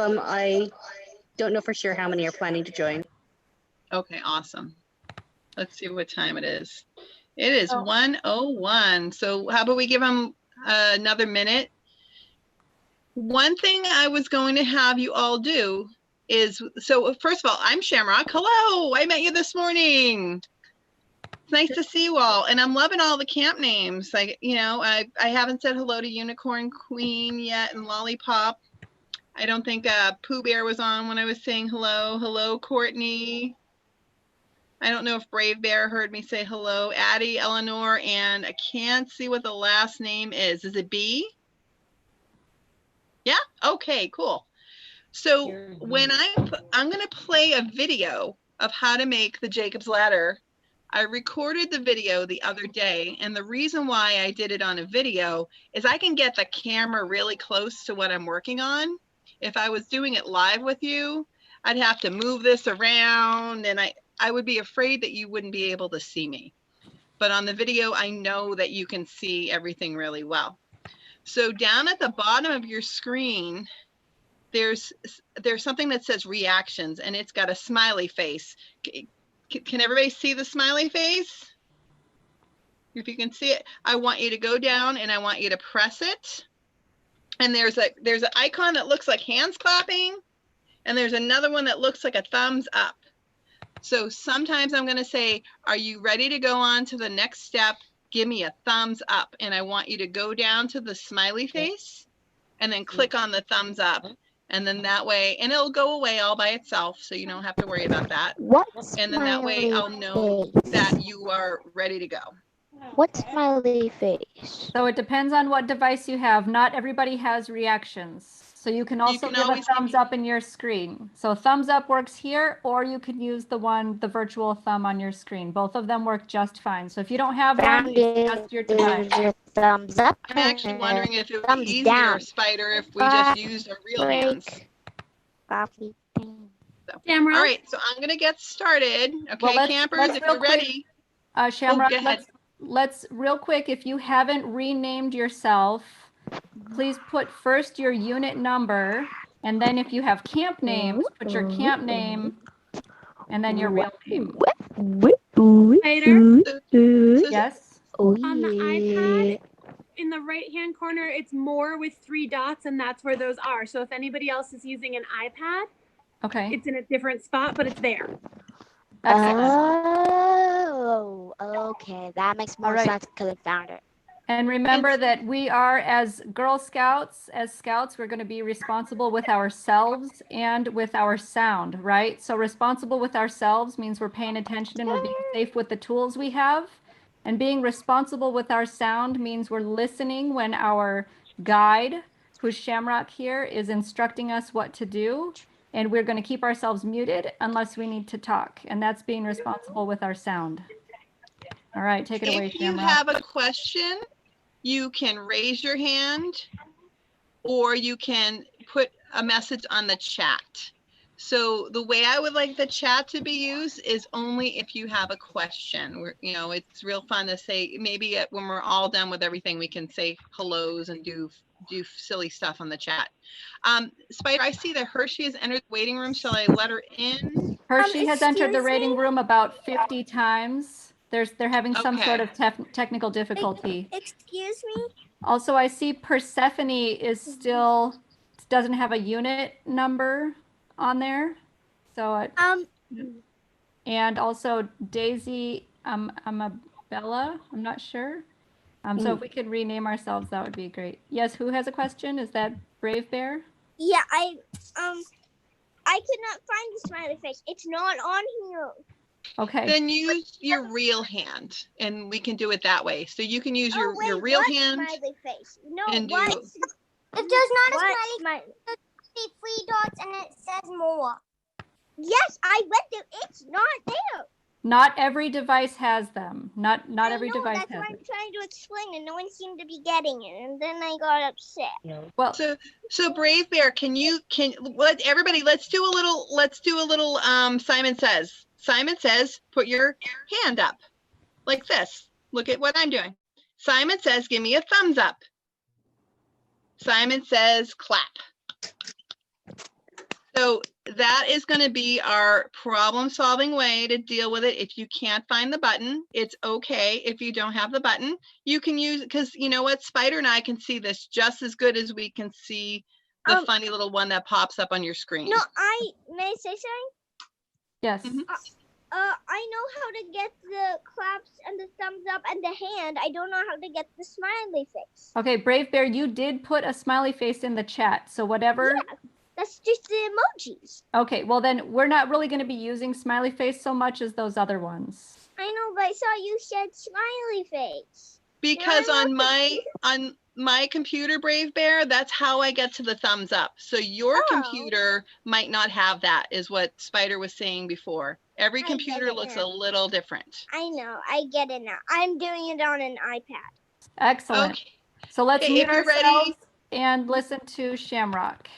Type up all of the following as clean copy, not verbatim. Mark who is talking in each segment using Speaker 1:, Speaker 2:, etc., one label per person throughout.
Speaker 1: I don't know for sure how many are planning to join.
Speaker 2: Okay, awesome. Let's see what time it is. It is 1:01. So how about we give them another minute? One thing I was going to have you all do is, so first of all, I'm Shamrock. Hello, I met you this morning. It's nice to see you all. And I'm loving all the camp names. Like, you know, I haven't said hello to Unicorn Queen yet and Lollipop. I don't think Pooh Bear was on when I was saying hello. Hello, Courtney. I don't know if Brave Bear heard me say hello. Addie, Eleanor, and I can't see what the last name is. Is it B? Yeah? Okay, cool. So when I'm going to play a video of how to make the Jacob's Ladder. I recorded the video the other day, and the reason why I did it on a video is I can get the camera really close to what I'm working on. If I was doing it live with you, I'd have to move this around, and I would be afraid that you wouldn't be able to see me. But on the video, I know that you can see everything really well. So down at the bottom of your screen, there's something that says reactions, and it's got a smiley face. Can everybody see the smiley face? If you can see it, I want you to go down and I want you to press it. And there's an icon that looks like hands clapping, and there's another one that looks like a thumbs up. So sometimes I'm going to say, are you ready to go on to the next step? Give me a thumbs up. And I want you to go down to the smiley face and then click on the thumbs up. And then that way, and it'll go away all by itself, so you don't have to worry about that. And then that way I'll know that you are ready to go.
Speaker 3: What smiley face?
Speaker 4: So it depends on what device you have. Not everybody has reactions. So you can also give a thumbs up in your screen. So thumbs up works here, or you can use the virtual thumb on your screen. Both of them work just fine. So if you don't have one, it's just your device.
Speaker 3: Thumbs up.
Speaker 2: I'm actually wondering if it would be easier, Spider, if we just used our real hands.
Speaker 3: Coffee.
Speaker 2: So, all right, so I'm going to get started. Okay, well, campers, if you're ready.
Speaker 4: Shamrock, let's real quick, if you haven't renamed yourself, please put first your unit number, and then if you have camp names, put your camp name, and then your real name. Yes?
Speaker 5: On the iPad, in the right-hand corner, it's more with 3 dots, and that's where those are. So if anybody else is using an iPad,
Speaker 4: okay,
Speaker 5: it's in a different spot, but it's there.
Speaker 3: Oh, okay. That makes more sense because I found it.
Speaker 4: And remember that we are, as Girl Scouts, we're going to be responsible with ourselves and with our sound, right? So responsible with ourselves means we're paying attention and we're being safe with the tools we have. And being responsible with our sound means we're listening when our guide, who's Shamrock here, is instructing us what to do. And we're going to keep ourselves muted unless we need to talk. And that's being responsible with our sound. All right, take it away, Shamrock.
Speaker 2: If you have a question, you can raise your hand, or you can put a message on the chat. So the way I would like the chat to be used is only if you have a question. You know, it's real fun to say, maybe when we're all done with everything, we can say hellos and do silly stuff on the chat. Spider, I see that Hershey has entered the waiting room. Shall I let her in?
Speaker 4: Hershey has entered the waiting room about 50 times. They're having some sort of technical difficulty.
Speaker 6: Excuse me?
Speaker 4: Also, I see Persephone is still doesn't have a unit number on there. So and also Daisy Amabella, I'm not sure. So if we could rename ourselves, that would be great. Yes, who has a question? Is that Brave Bear?
Speaker 6: Yeah, I could not find the smiley face. It's not on here.
Speaker 4: Okay.
Speaker 2: Then use your real hand, and we can do it that way. So you can use your real hand.
Speaker 6: Smiley face? No,
Speaker 2: and
Speaker 6: what? If there's not a smiley face, there's 3 dots and it says more. Yes, I went there. It's not there.
Speaker 4: Not every device has them. Not every device has them.
Speaker 6: That's what I'm trying to explain, and no one seemed to be getting it, and then I got upset.
Speaker 4: Well,
Speaker 2: so Brave Bear, everybody, let's do a little Simon Says. Simon Says, put your hand up like this. Look at what I'm doing. Simon Says, give me a thumbs up. Simon Says, clap. that is going to be our problem-solving way to deal with it. If you can't find the button, it's okay if you don't have the button. You can use, because you know what, Spider and I can see this just as good as we can see the funny little one that pops up on your screen.
Speaker 6: No, may I say something?
Speaker 4: Yes.
Speaker 2: Mhm.
Speaker 6: I know how to get the claps and the thumbs up and the hand. I don't know how to get the smiley face.
Speaker 4: Okay, Brave Bear, you did put a smiley face in the chat. So whatever.
Speaker 6: Yeah, that's just the emojis.
Speaker 4: Okay, well then we're not really going to be using smiley face so much as those other ones.
Speaker 6: I know, but I saw you said smiley face.
Speaker 2: Because on my computer, Brave Bear, that's how I get to the thumbs up. So your computer might not have that, is what Spider was saying before. Every computer looks a little different.
Speaker 6: I know, I get it now. I'm doing it on an iPad.
Speaker 4: Excellent.
Speaker 2: Okay.
Speaker 4: So let's
Speaker 2: Okay,
Speaker 4: mute
Speaker 2: if you're
Speaker 4: ourselves
Speaker 2: ready,
Speaker 4: and listen to Shamrock.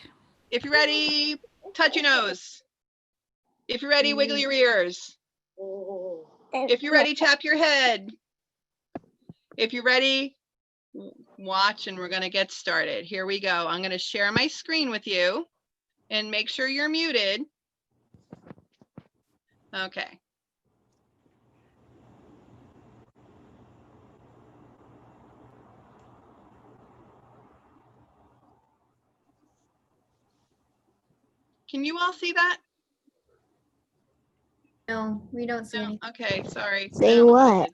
Speaker 2: if you're ready, touch your nose. If you're ready, wiggle your ears. If you're ready, tap your head. If you're ready, watch, and we're going to get started. Here we go. I'm going to share my screen with you and make sure you're muted. Okay. Can you all see that?
Speaker 7: No, we don't see anything.
Speaker 2: Okay, sorry.
Speaker 6: Say what?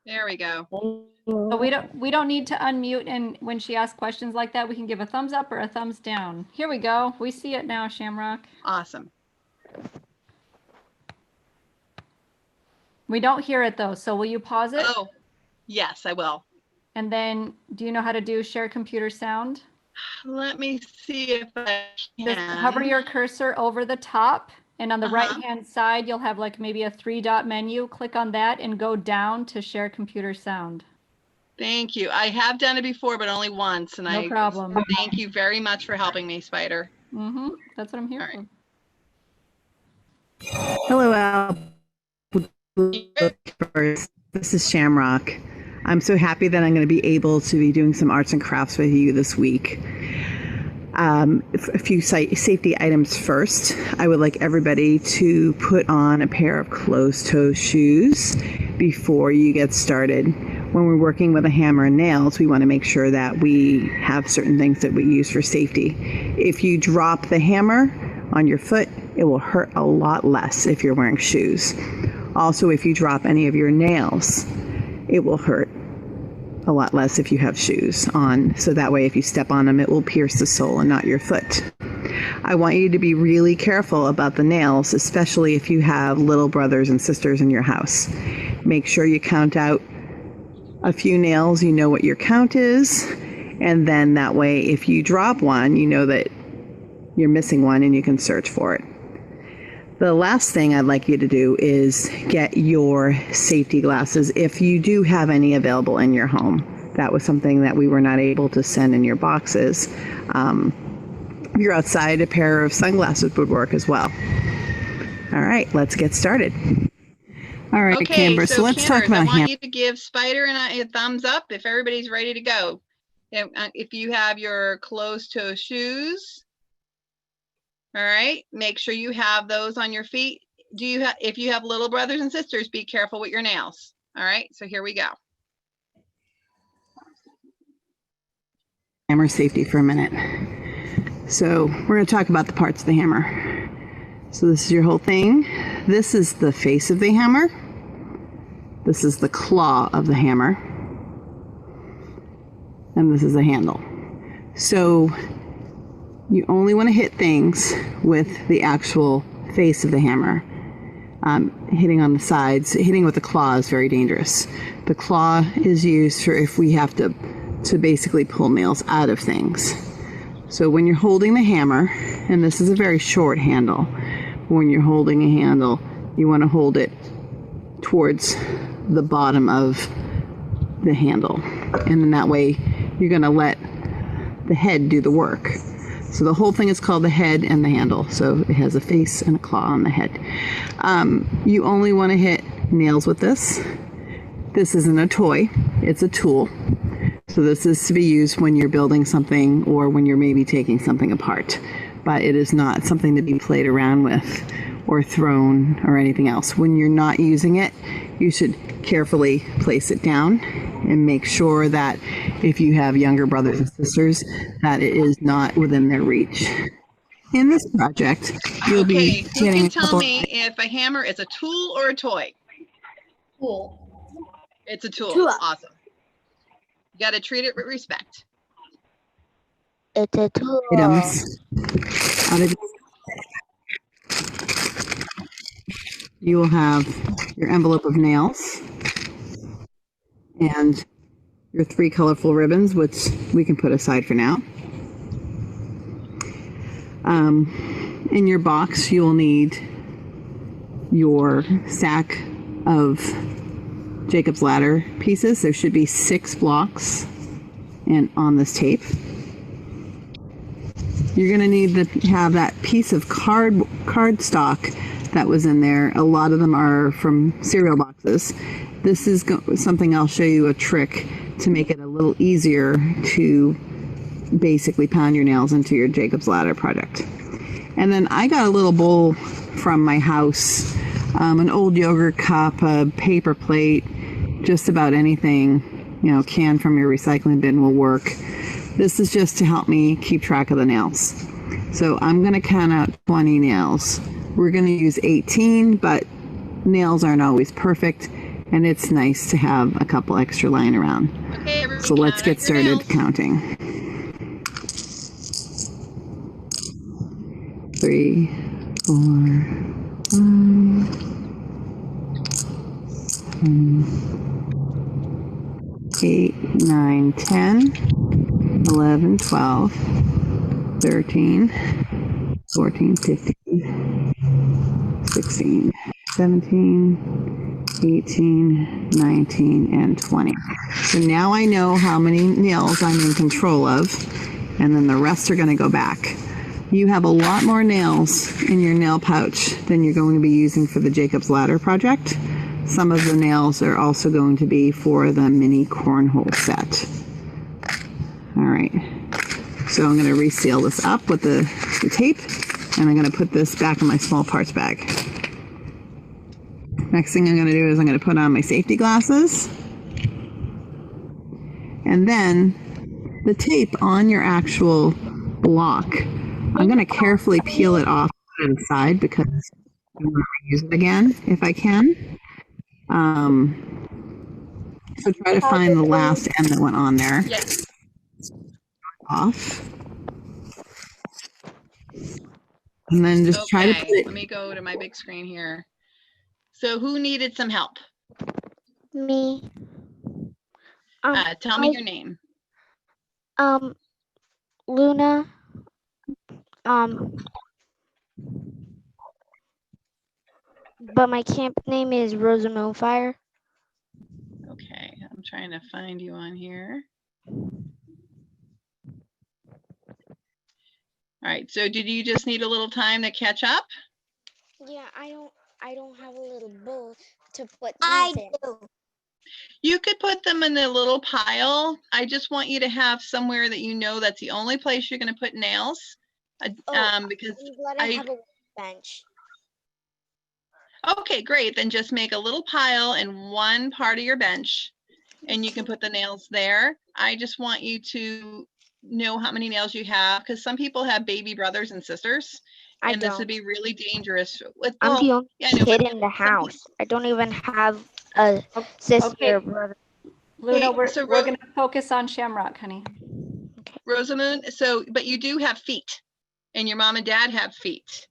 Speaker 2: There we go.
Speaker 4: So we don't need to unmute, and when she asks questions like that, we can give a thumbs up or a thumbs down. Here we go. We see it now, Shamrock.
Speaker 2: Awesome.
Speaker 4: We don't hear it though, so will you pause it?
Speaker 2: Oh, yes, I will.
Speaker 4: And then do you know how to do share computer sound?
Speaker 2: Let me see if I
Speaker 4: Just
Speaker 2: can.
Speaker 4: hover your cursor over the top, and on the
Speaker 2: Uh-huh.
Speaker 4: right-hand side, you'll have like maybe a 3-dot menu. Click on that and go down to share computer sound.
Speaker 2: Thank you. I have done it before, but only once. And
Speaker 4: No problem.
Speaker 2: Thank you very much for helping me, Spider.
Speaker 4: That's what I'm here
Speaker 2: All
Speaker 4: for.
Speaker 2: right.
Speaker 8: Hello, Al. This is Shamrock. I'm so happy that I'm going to be able to be doing some arts and crafts with you this week. A few safety items first. I would like everybody to put on a pair of closed-toe shoes before you get started. When we're working with a hammer and nails, we want to make sure that we have certain things that we use for safety. If you drop the hammer on your foot, it will hurt a lot less if you're wearing shoes. Also, if you drop any of your nails, it will hurt a lot less if you have shoes on. So that way, if you step on them, it will pierce the sole and not your foot. I want you to be really careful about the nails, especially if you have little brothers and sisters in your house. Make sure you count out a few nails, you know what your count is, and then that way, if you drop one, you know that you're missing one and you can search for it. The last thing I'd like you to do is get your safety glasses if you do have any available in your home. That was something that we were not able to send in your boxes. If you're outside, a pair of sunglasses would work as well. All right, let's get started. All right,
Speaker 2: Okay,
Speaker 8: Camber, so let's talk
Speaker 2: Canners,
Speaker 8: about
Speaker 2: I want
Speaker 8: ham.
Speaker 2: you to give Spider and I a thumbs up if everybody's ready to go. If you have your closed-toe shoes, all right, make sure you have those on your feet. If you have little brothers and sisters, be careful with your nails. All right, so here we go.
Speaker 8: Hammer safety for a minute. So we're going to talk about the parts of the hammer. So this is your whole thing. This is the face of the hammer. This is the claw of the hammer. And this is the handle. So you only want to hit things with the actual face of the hammer. Hitting on the sides, hitting with the claw is very dangerous. The claw is used for if we have to basically pull nails out of things. So when you're holding the hammer, and this is a very short handle, when you're holding a handle, you want to hold it towards the bottom of the handle. And then that way you're going to let the head do the work. So the whole thing is called the head and the handle. So it has a face and a claw on the head. You only want to hit nails with this. This isn't a toy, it's a tool. So this is to be used when you're building something or when you're maybe taking something apart. but it is not something to be played around with or thrown or anything else. When you're not using it, you should carefully place it down and make sure that if you have younger brothers and sisters, that it is not within their reach. In this project, you'll
Speaker 2: Okay,
Speaker 8: be
Speaker 2: who
Speaker 8: getting
Speaker 2: can
Speaker 8: a
Speaker 2: tell
Speaker 8: couple.
Speaker 2: me if a hammer is a tool or a toy?
Speaker 1: Cool.
Speaker 2: It's a tool.
Speaker 6: Tool.
Speaker 2: Awesome. You got to treat it with respect.
Speaker 3: It's a tool.
Speaker 8: Items. You will have your envelope of nails and your 3 colorful ribbons, which we can put aside for now. In your box, you'll need your stack of Jacob's Ladder pieces. There should be 6 blocks and on this tape. You're going to need to have that piece of cardstock that was in there. A lot of them are from cereal boxes. This is something I'll show you a trick to make it a little easier to basically pound your nails into your Jacob's Ladder project. And then I got a little bowl from my house, an old yogurt cup, a paper plate, just about anything, you know, can from your recycling bin will work. This is just to help me keep track of the nails. So I'm going to count out 20 nails. We're going to use 18, but nails aren't always perfect, and it's nice to have a couple extra lying around.
Speaker 2: Okay, everybody,
Speaker 8: So let's
Speaker 2: count
Speaker 8: get
Speaker 2: out your
Speaker 8: started
Speaker 2: nails.
Speaker 8: counting. 3, 4, 5, 8, 9, 10, 11, 12, 13, 14, 15, 16, 17, 18, 19, and 20. So now I know how many nails I'm in control of, and then the rest are going to go back. You have a lot more nails in your nail pouch than you're going to be using for the Jacob's Ladder project. Some of the nails are also going to be for the mini cornhole set. All right, so I'm going to reseal this up with the tape, and I'm going to put this back in my small parts bag. Next thing I'm going to do is I'm going to put on my safety glasses, and then the tape on your actual block, I'm going to carefully peel it off to the side because I want to use it again if I can. So try to find the last end that went on there.
Speaker 2: Yes.
Speaker 8: Off. And then just try to put
Speaker 2: Okay,
Speaker 8: it.
Speaker 2: let me go to my big screen here. So who needed some help?
Speaker 3: Me.
Speaker 2: Tell me your name.
Speaker 3: Luna. But my camp name is Rosamond Fire.
Speaker 2: Okay, I'm trying to find you on here. All right, so did you just need a little time to catch up?
Speaker 3: Yeah, I don't have a little bowl to put
Speaker 6: I
Speaker 3: these in.
Speaker 6: do.
Speaker 2: You could put them in a little pile. I just want you to have somewhere that you know that's the only place you're going to put nails. Because
Speaker 3: Let
Speaker 2: I
Speaker 3: have a bench.
Speaker 2: Okay, great. Then just make a little pile in one part of your bench and you can put the nails there. I just want you to know how many nails you have because some people have baby brothers and sisters. And this would be really dangerous.
Speaker 3: I'm the only kid
Speaker 2: but
Speaker 3: in the house. I don't even have a sister or brother.
Speaker 4: Luna,
Speaker 2: Hey,
Speaker 4: we're
Speaker 2: so
Speaker 4: going to focus on Shamrock, honey.
Speaker 2: Rosamund, but you do have feet and your mom and dad have feet.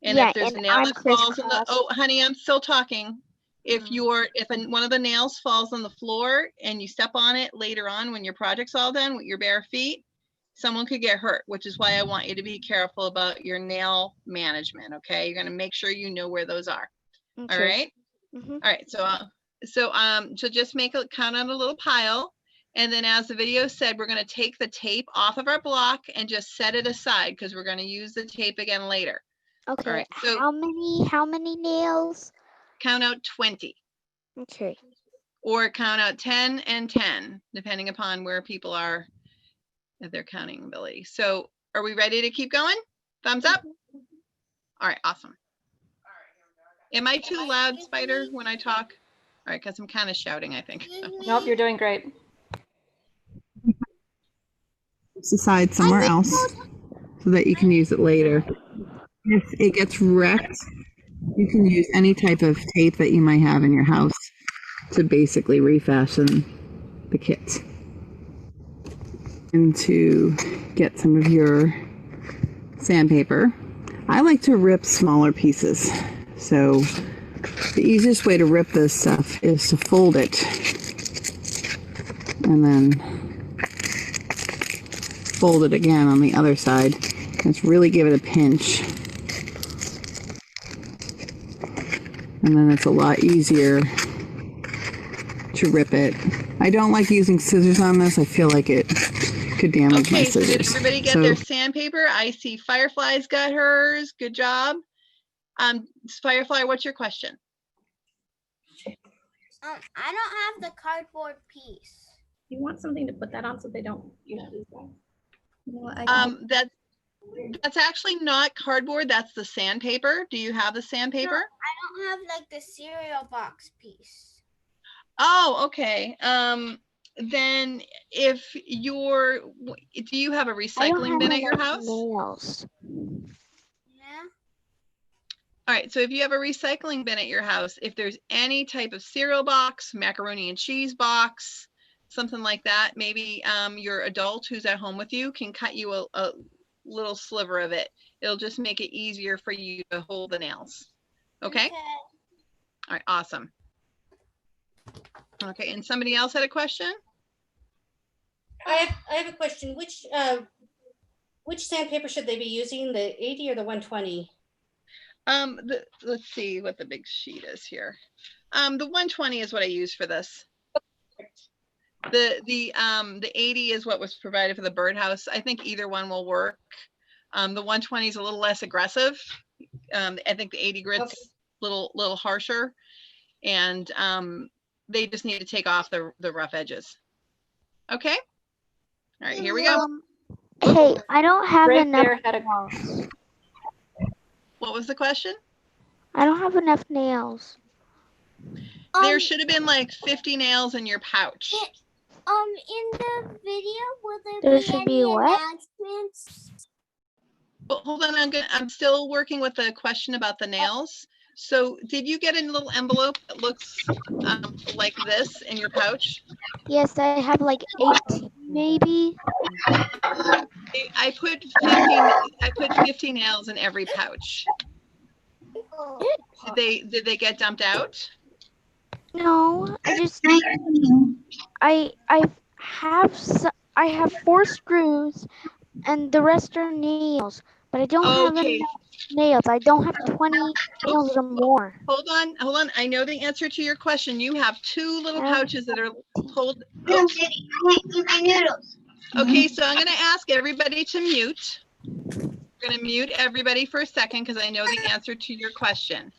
Speaker 2: And
Speaker 3: Yeah,
Speaker 2: if there's
Speaker 3: and
Speaker 2: a nail
Speaker 3: I'm
Speaker 2: that falls on the,
Speaker 3: crisscross.
Speaker 2: oh, honey, I'm still talking. If one of the nails falls on the floor and you step on it later on when your project's all done with your bare feet, someone could get hurt, which is why I want you to be careful about your nail management. Okay, you're gonna make sure you know where those are.
Speaker 3: Okay.
Speaker 2: All right.
Speaker 3: Mm-hmm.
Speaker 2: All right. So just count on a little pile. And then as the video said, we're going to take the tape off of our block and just set it aside because we're going to use the tape again later.
Speaker 3: Okay.
Speaker 2: All right, so
Speaker 3: how many nails?
Speaker 2: count out 20.
Speaker 3: Okay.
Speaker 2: Or count out 10 and 10, depending upon where people are at their counting ability. So are we ready to keep going? Thumbs up? All right, awesome. Am I too loud, Spider, when I talk? All right, because I'm kind of shouting, I think.
Speaker 4: Nope, you're doing great.
Speaker 8: It's aside somewhere else so that you can use it later. If it gets wrecked, you can use any type of tape that you might have in your house to basically refashion the kit. And to get some of your sandpaper, I like to rip smaller pieces. So the easiest way to rip this stuff is to fold it and then fold it again on the other side. Let's really give it a pinch. And then it's a lot easier to rip it. I don't like using scissors on this. I feel like it could damage my
Speaker 2: Okay, so
Speaker 8: scissors.
Speaker 2: did everybody get their sandpaper? I see Firefly's got hers. Good job. Firefly, what's your question?
Speaker 6: I don't have the cardboard piece.
Speaker 7: You want something to put that on so they don't use that.
Speaker 2: That's actually not cardboard. That's the sandpaper. Do you have the sandpaper?
Speaker 6: No, I don't have like the cereal box piece.
Speaker 2: Oh, okay. Then if you're, do you have a recycling bin at your house?
Speaker 6: Nails. Yeah.
Speaker 2: All right, so if you have a recycling bin at your house, if there's any type of cereal box, macaroni and cheese box, something like that, maybe your adult who's at home with you can cut you a little sliver of it. It'll just make it easier for you to hold the nails. Okay? All right, awesome. Okay, and somebody else had a question?
Speaker 9: I have a question. Which sandpaper should they be using, the 80 or the 120?
Speaker 2: Let's see what the big sheet is here. The 120 is what I use for this. The 80 is what was provided for the birdhouse. I think either one will work. The 120 is a little less aggressive. I think the 80 grit's little harsher, and they just need to take off the rough edges. Okay. All right, here we go.
Speaker 6: Hey, I don't have enough
Speaker 4: There,
Speaker 6: nails.
Speaker 2: What was the question?
Speaker 6: I don't have enough nails.
Speaker 2: There should have been like 50 nails in your pouch.
Speaker 6: In the video, will there should be what? Announcements?
Speaker 2: Well, hold on, I'm still working with the question about the nails. So did you get a little envelope that looks like this in your pouch?
Speaker 6: Yes, I have like 18 maybe.
Speaker 2: I put 50 nails in every pouch. Did they get dumped out?
Speaker 6: No, I have 4 screws and the rest are nails, but I don't have enough nails. I don't have 20 nails or more.
Speaker 2: Hold on. I know the answer to your question. You have 2 little pouches that are hold. Okay, so I'm going to ask everybody to mute. We're going to mute everybody for a second because I know the answer to your question.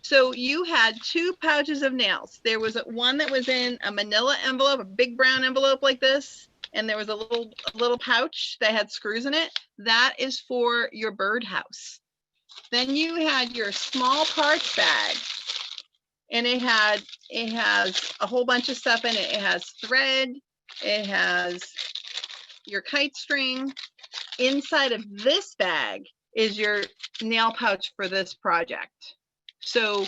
Speaker 2: So you had 2 pouches of nails. There was one that was in a manila envelope, a big brown envelope like this, and there was a little pouch that had screws in it. That is for your birdhouse. Then you had your small parts bag, and it has a whole bunch of stuff in it. It has thread, it has your kite string. Inside of this bag is your nail pouch for this project. So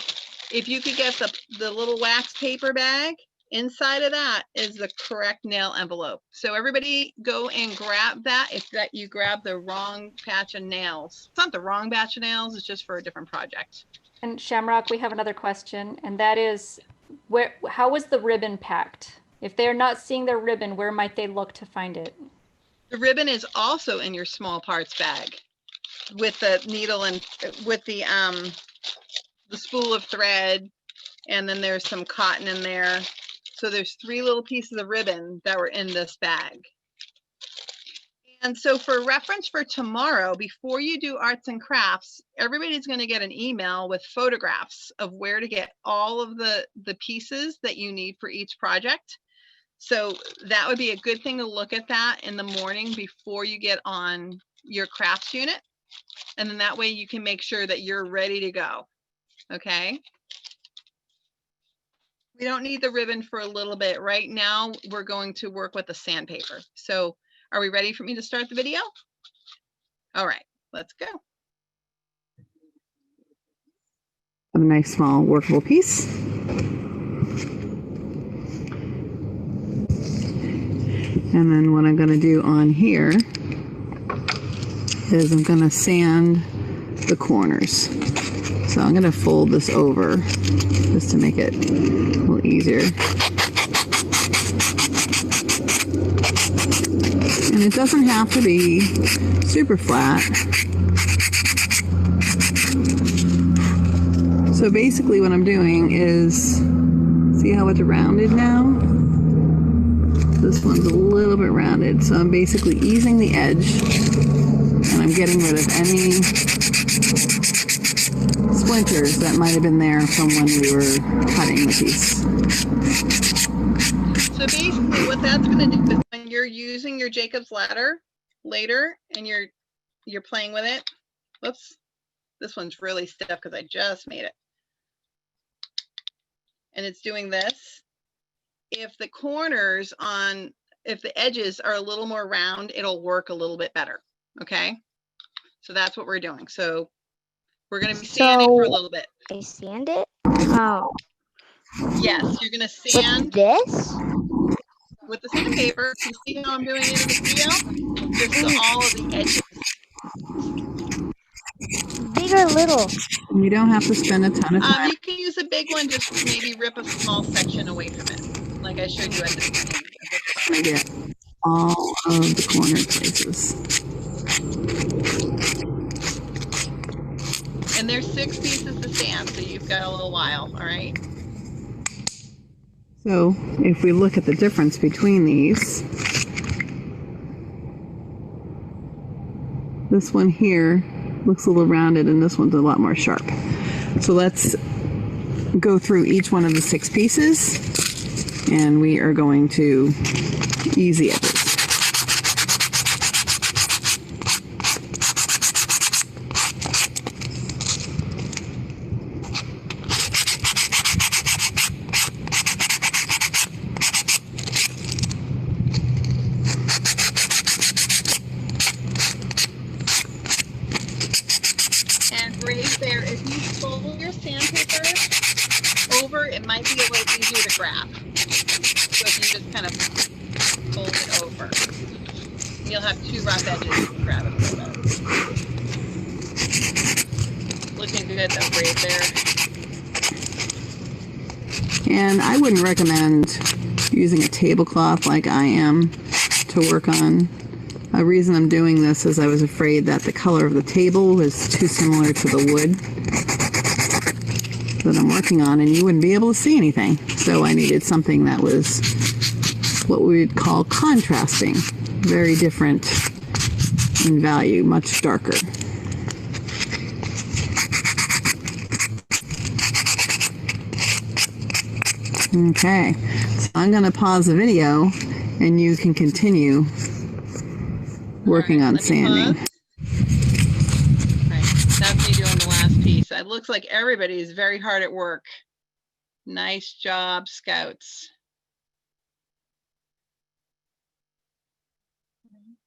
Speaker 2: if you could get the little wax paper bag, inside of that is the correct nail envelope. So everybody go and grab that if that you grab the wrong batch of nails. It's not the wrong batch of nails, it's just for a different project.
Speaker 4: And Shamrock, we have another question, and that is, how was the ribbon packed? If they're not seeing their ribbon, where might they look to find it?
Speaker 2: The ribbon is also in your small parts bag with the needle and with the spool of thread, and then there's some cotton in there. So there's 3 little pieces of ribbon that were in this bag. And so for reference for tomorrow, before you do arts and crafts, everybody's going to get an email with photographs of where to get all of the pieces that you need for each project. So that would be a good thing to look at that in the morning before you get on your crafts unit. And then that way you can make sure that you're ready to go. Okay. We don't need the ribbon for a little bit. Right now, we're going to work with the sandpaper. So are we ready for me to start the video? All right, let's go.
Speaker 8: A nice small workable piece. And then what I'm going to do on here is I'm going to sand the corners. So I'm going to fold this over just to make it a little easier. And it doesn't have to be super flat. So basically what I'm doing is, see how it's rounded now? This one's a little bit rounded. So I'm basically easing the edge and I'm getting rid of any splinters that might have been there from when we were cutting the piece.
Speaker 2: So basically what that's going to do is when you're using your Jacob's ladder later and you're playing with it, whoops, this one's really stiff because I just made it. And it's doing this. If the corners if the edges are a little more round, it'll work a little bit better. Okay. So that's what we're doing. So we're going to be sanding for a little bit.
Speaker 6: I sand it? Oh.
Speaker 2: Yes, you're going to sand
Speaker 6: With this?
Speaker 2: with the sandpaper. You see how I'm doing it in the video? Just so all of the edges.
Speaker 6: Big or little?
Speaker 8: You don't have to spend a ton of time.
Speaker 2: You can use a big one, just maybe rip a small section away from it, like I showed you at the beginning of this class.
Speaker 8: I get all of the corner places.
Speaker 2: And there's 6 pieces to sand, so you've got a little while, all right?
Speaker 8: So if we look at the difference between these, this one here looks a little rounded and this one's a lot more sharp. So let's go through each one of the 6 pieces and we are going to ease the edges.
Speaker 2: And right there, if you fold your sandpaper over, it might be a little easier to grab. So if you just kind of fold it over, you'll have 2 rough edges, you can grab it a little bit. Looking good though, right there.
Speaker 8: And I wouldn't recommend using a tablecloth like I am to work on. A reason I'm doing this is I was afraid that the color of the table was too similar to the wood that I'm working on and you wouldn't be able to see anything. So I needed something that was what we would call contrasting, very different in value, much darker. Okay, so I'm going to pause the video and you can continue working on sanding.
Speaker 2: Right, that's me doing the last piece. It looks like everybody is very hard at work. Nice job, Scouts.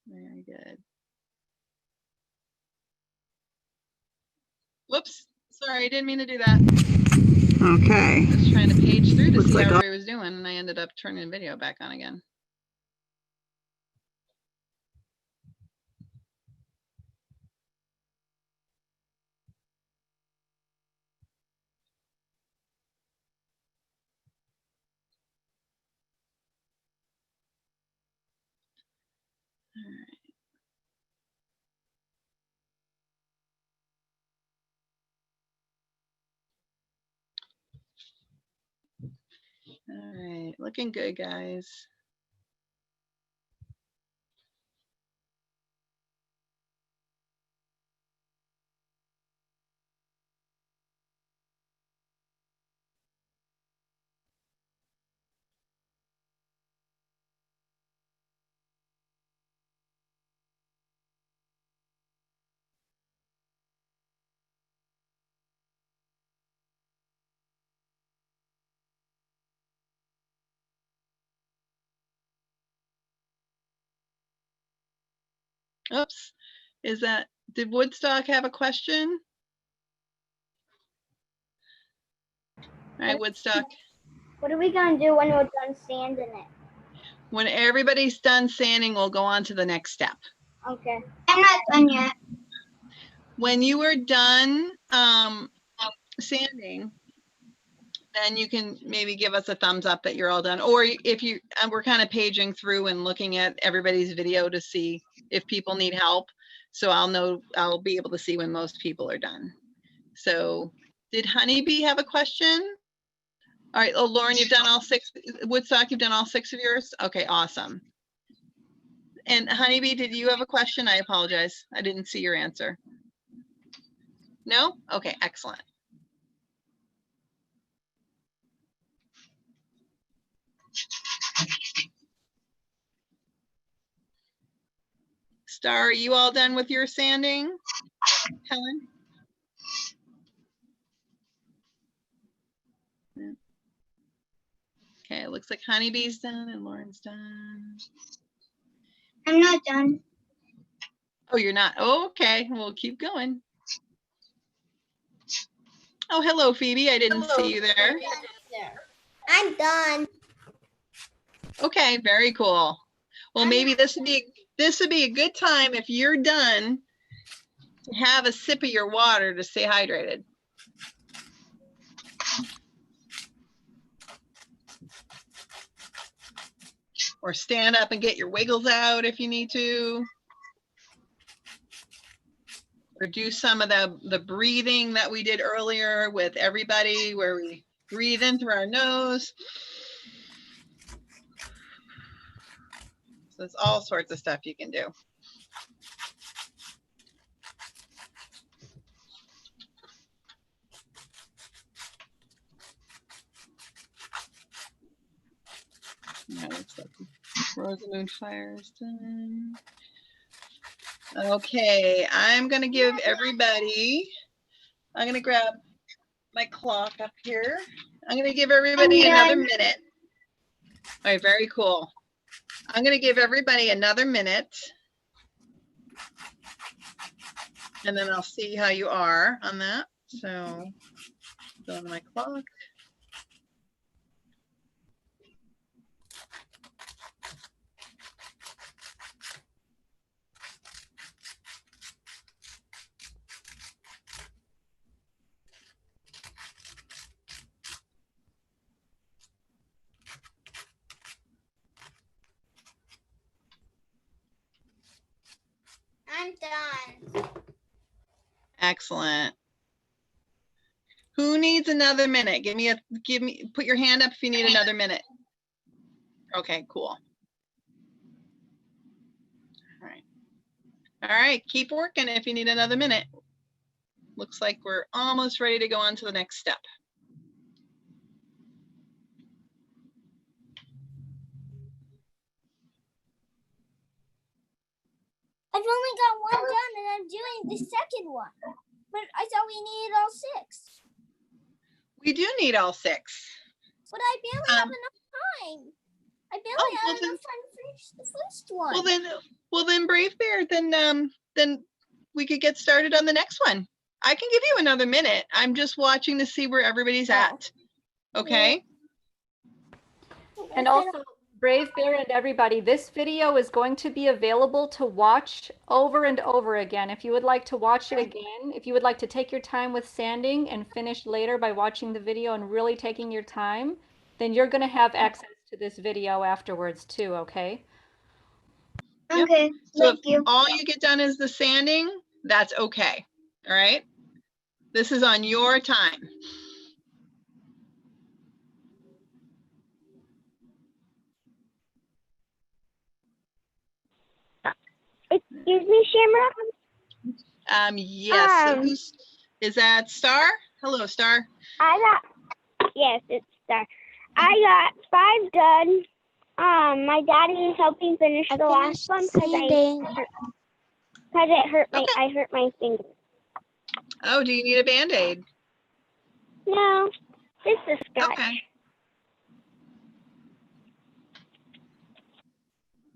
Speaker 2: Very good. Whoops, sorry, I didn't mean to do that.
Speaker 8: Okay.
Speaker 2: I was trying to page through to
Speaker 8: Looks
Speaker 2: see
Speaker 8: like
Speaker 2: how everybody was doing, and I ended up turning the video back on again. All right, looking good, guys. Oops. Did Woodstock have a question? All right, Woodstock.
Speaker 6: What are we gonna do when we're done sanding it?
Speaker 2: When everybody's done sanding, we'll go on to the next step.
Speaker 6: Okay. I'm not done yet.
Speaker 2: When you are done sanding, then you can maybe give us a thumbs up that you're all done. Or if you, we're kind of paging through and looking at everybody's video to see if people need help. So I'll be able to see when most people are done. So did Honeybee have a question? All right, oh, Lauren, you've done all 6, Woodstock, you've done all 6 of yours? Okay, awesome. And Honeybee, did you have a question? I apologize. I didn't see your answer. No? Okay, excellent. Star, are you all done with your sanding? Helen? Okay, it looks like Honeybee's done and Lauren's done.
Speaker 6: I'm not done.
Speaker 2: Oh, you're not? Oh, okay, we'll keep going. Oh, hello, Phoebe. I didn't see you there.
Speaker 6: I'm done.
Speaker 2: Okay, very cool. Well, maybe this would be a good time if you're done to have a sip of your water to stay hydrated. Or stand up and get your wiggles out if you need to. Or do some of the breathing that we did earlier with everybody, where we breathe in through our nose. So there's all sorts of stuff you can do. Yeah, looks like Rosamund Fire's done. Okay, I'm gonna give everybody, I'm gonna grab my clock up here. I'm gonna give everybody another minute. All right, very cool. I'm gonna give everybody another minute. And then I'll see how you are on that. So, go to my clock.
Speaker 6: I'm done.
Speaker 2: Excellent. Who needs another minute? Put your hand up if you need another minute. Okay, cool. All right. All right, keep working if you need another minute. Looks like we're almost ready to go on to the next step.
Speaker 6: I've only got one done and I'm doing the second one. But I thought we needed all 6.
Speaker 2: We do need all 6.
Speaker 6: But I barely have enough time. I barely have enough time to finish the first one.
Speaker 2: Well then Brave Bear, then we could get started on the next one. I can give you another minute. I'm just watching to see where everybody's at. Okay?
Speaker 4: And also, Brave Bear and everybody, this video is going to be available to watch over and over again. If you would like to watch it again, if you would like to take your time with sanding and finish later by watching the video and really taking your time, then you're going to have access to this video afterwards too, okay?
Speaker 6: Okay,
Speaker 2: yep. So
Speaker 6: thank you.
Speaker 2: All you get done is the sanding, that's okay. All right? This is on your time.
Speaker 6: Excuse me, Shamrock?
Speaker 2: Yes. Is that Star? Hello, Star.
Speaker 6: Yes, it's Star. I got 5 done. My daddy is helping finish the last one because it hurt I hurt my finger.
Speaker 2: Oh, do you need a Band-Aid?
Speaker 6: No, just a scratch.
Speaker 2: Okay.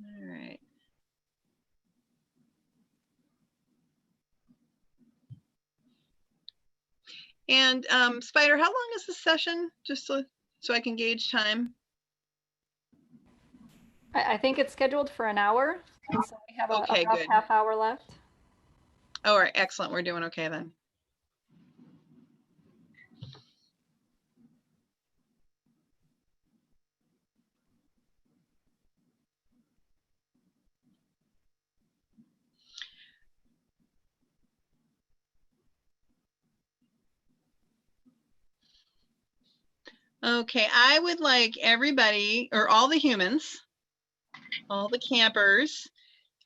Speaker 2: All right. And Spider, how long is the session? Just so I can gauge time.
Speaker 4: I think it's scheduled for an hour. And so we have
Speaker 2: Okay,
Speaker 4: about
Speaker 2: good.
Speaker 4: half hour left.
Speaker 2: All right, excellent. We're doing okay then. Okay, I would like everybody, or all the humans, all the campers,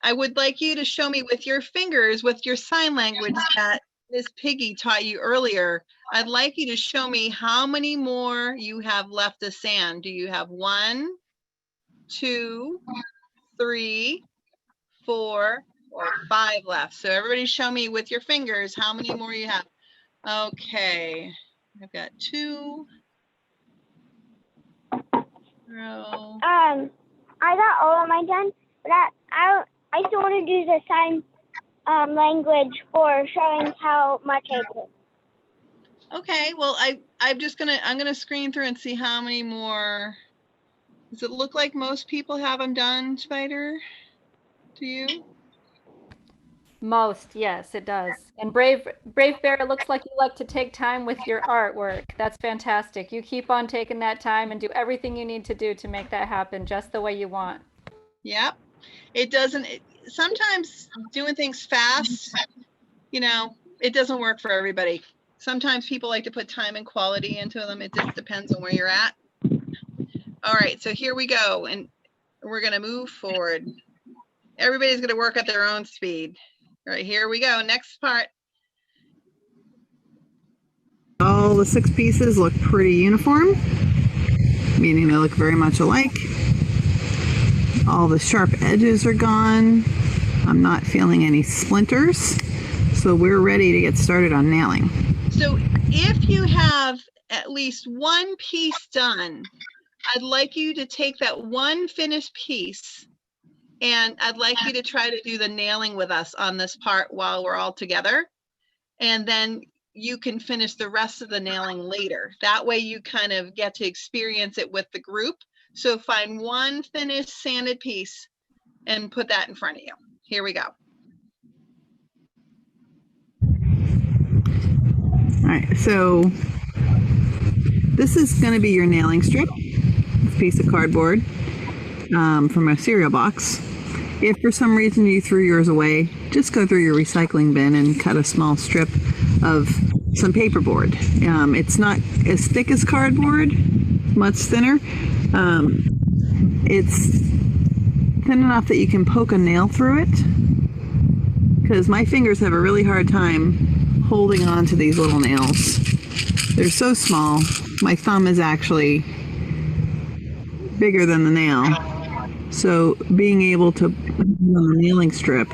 Speaker 2: I would like you to show me with your fingers, with your sign language that Miss Piggy taught you earlier. I'd like you to show me how many more you have left of sand. Do you have 1, 2, 3, 4, or 5 left? So everybody show me with your fingers how many more you have. Okay, I've got 2.
Speaker 6: I got all of mine done, but I still want to do the sign language for showing how much I did.
Speaker 2: Okay, well, I'm gonna screen through and see how many more. Does it look like most people have them done, Spider? To you?
Speaker 4: Most, yes, it does. And Brave Bear, it looks like you like to take time with your artwork. That's fantastic. You keep on taking that time and do everything you need to do to make that happen just the way you want.
Speaker 2: Yep. It doesn't, sometimes doing things fast, you know, it doesn't work for everybody. Sometimes people like to put time and quality into them. It just depends on where you're at. All right, so here we go. And we're gonna move forward. Everybody's gonna work at their own speed. All right, here we go. Next part.
Speaker 8: All the 6 pieces look pretty uniform, meaning they look very much alike. All the sharp edges are gone. I'm not feeling any splinters. So we're ready to get started on nailing.
Speaker 2: So if you have at least one piece done, I'd like you to take that one finished piece and I'd like you to try to do the nailing with us on this part while we're all together. And then you can finish the rest of the nailing later. That way you kind of get to experience it with the group. So find one finished sanded piece and put that in front of you. Here we go.
Speaker 8: All right, so this is going to be your nailing strip. It's a piece of cardboard from a cereal box. If for some reason you threw yours away, just go through your recycling bin and cut a small strip of some paperboard. It's not as thick as cardboard, much thinner. It's thin enough that you can poke a nail through it, because my fingers have a really hard time holding on to these little nails. They're so small. My thumb is actually bigger than the nail. So being able to put it on the nailing strip,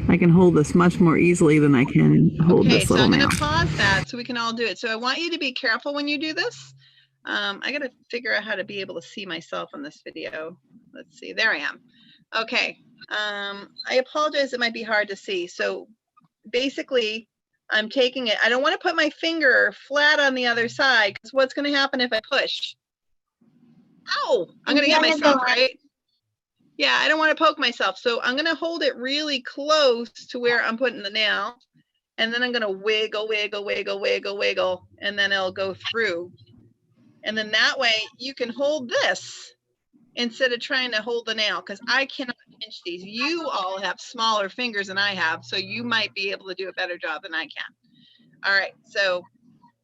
Speaker 8: I can hold this much more easily than I can hold
Speaker 2: Okay,
Speaker 8: this
Speaker 2: so
Speaker 8: little
Speaker 2: I'm
Speaker 8: nail.
Speaker 2: going to pause that so we can all do it. So I want you to be careful when you do this. I got to figure out how to be able to see myself on this video. Let's see, there I am. Okay, I apologize, it might be hard to see. So basically, I'm taking it. I don't want to put my finger flat on the other side, because what's going to happen if I push? Ow, I'm going to get myself, right? Yeah, I don't want to poke myself. So I'm going to hold it really close to where I'm putting the nail. And then I'm going to wiggle, wiggle, wiggle, wiggle, wiggle, and then it'll go through. And then that way you can hold this instead of trying to hold the nail, because I cannot pinch these. You all have smaller fingers than I have, so you might be able to do a better job than I can. All right, so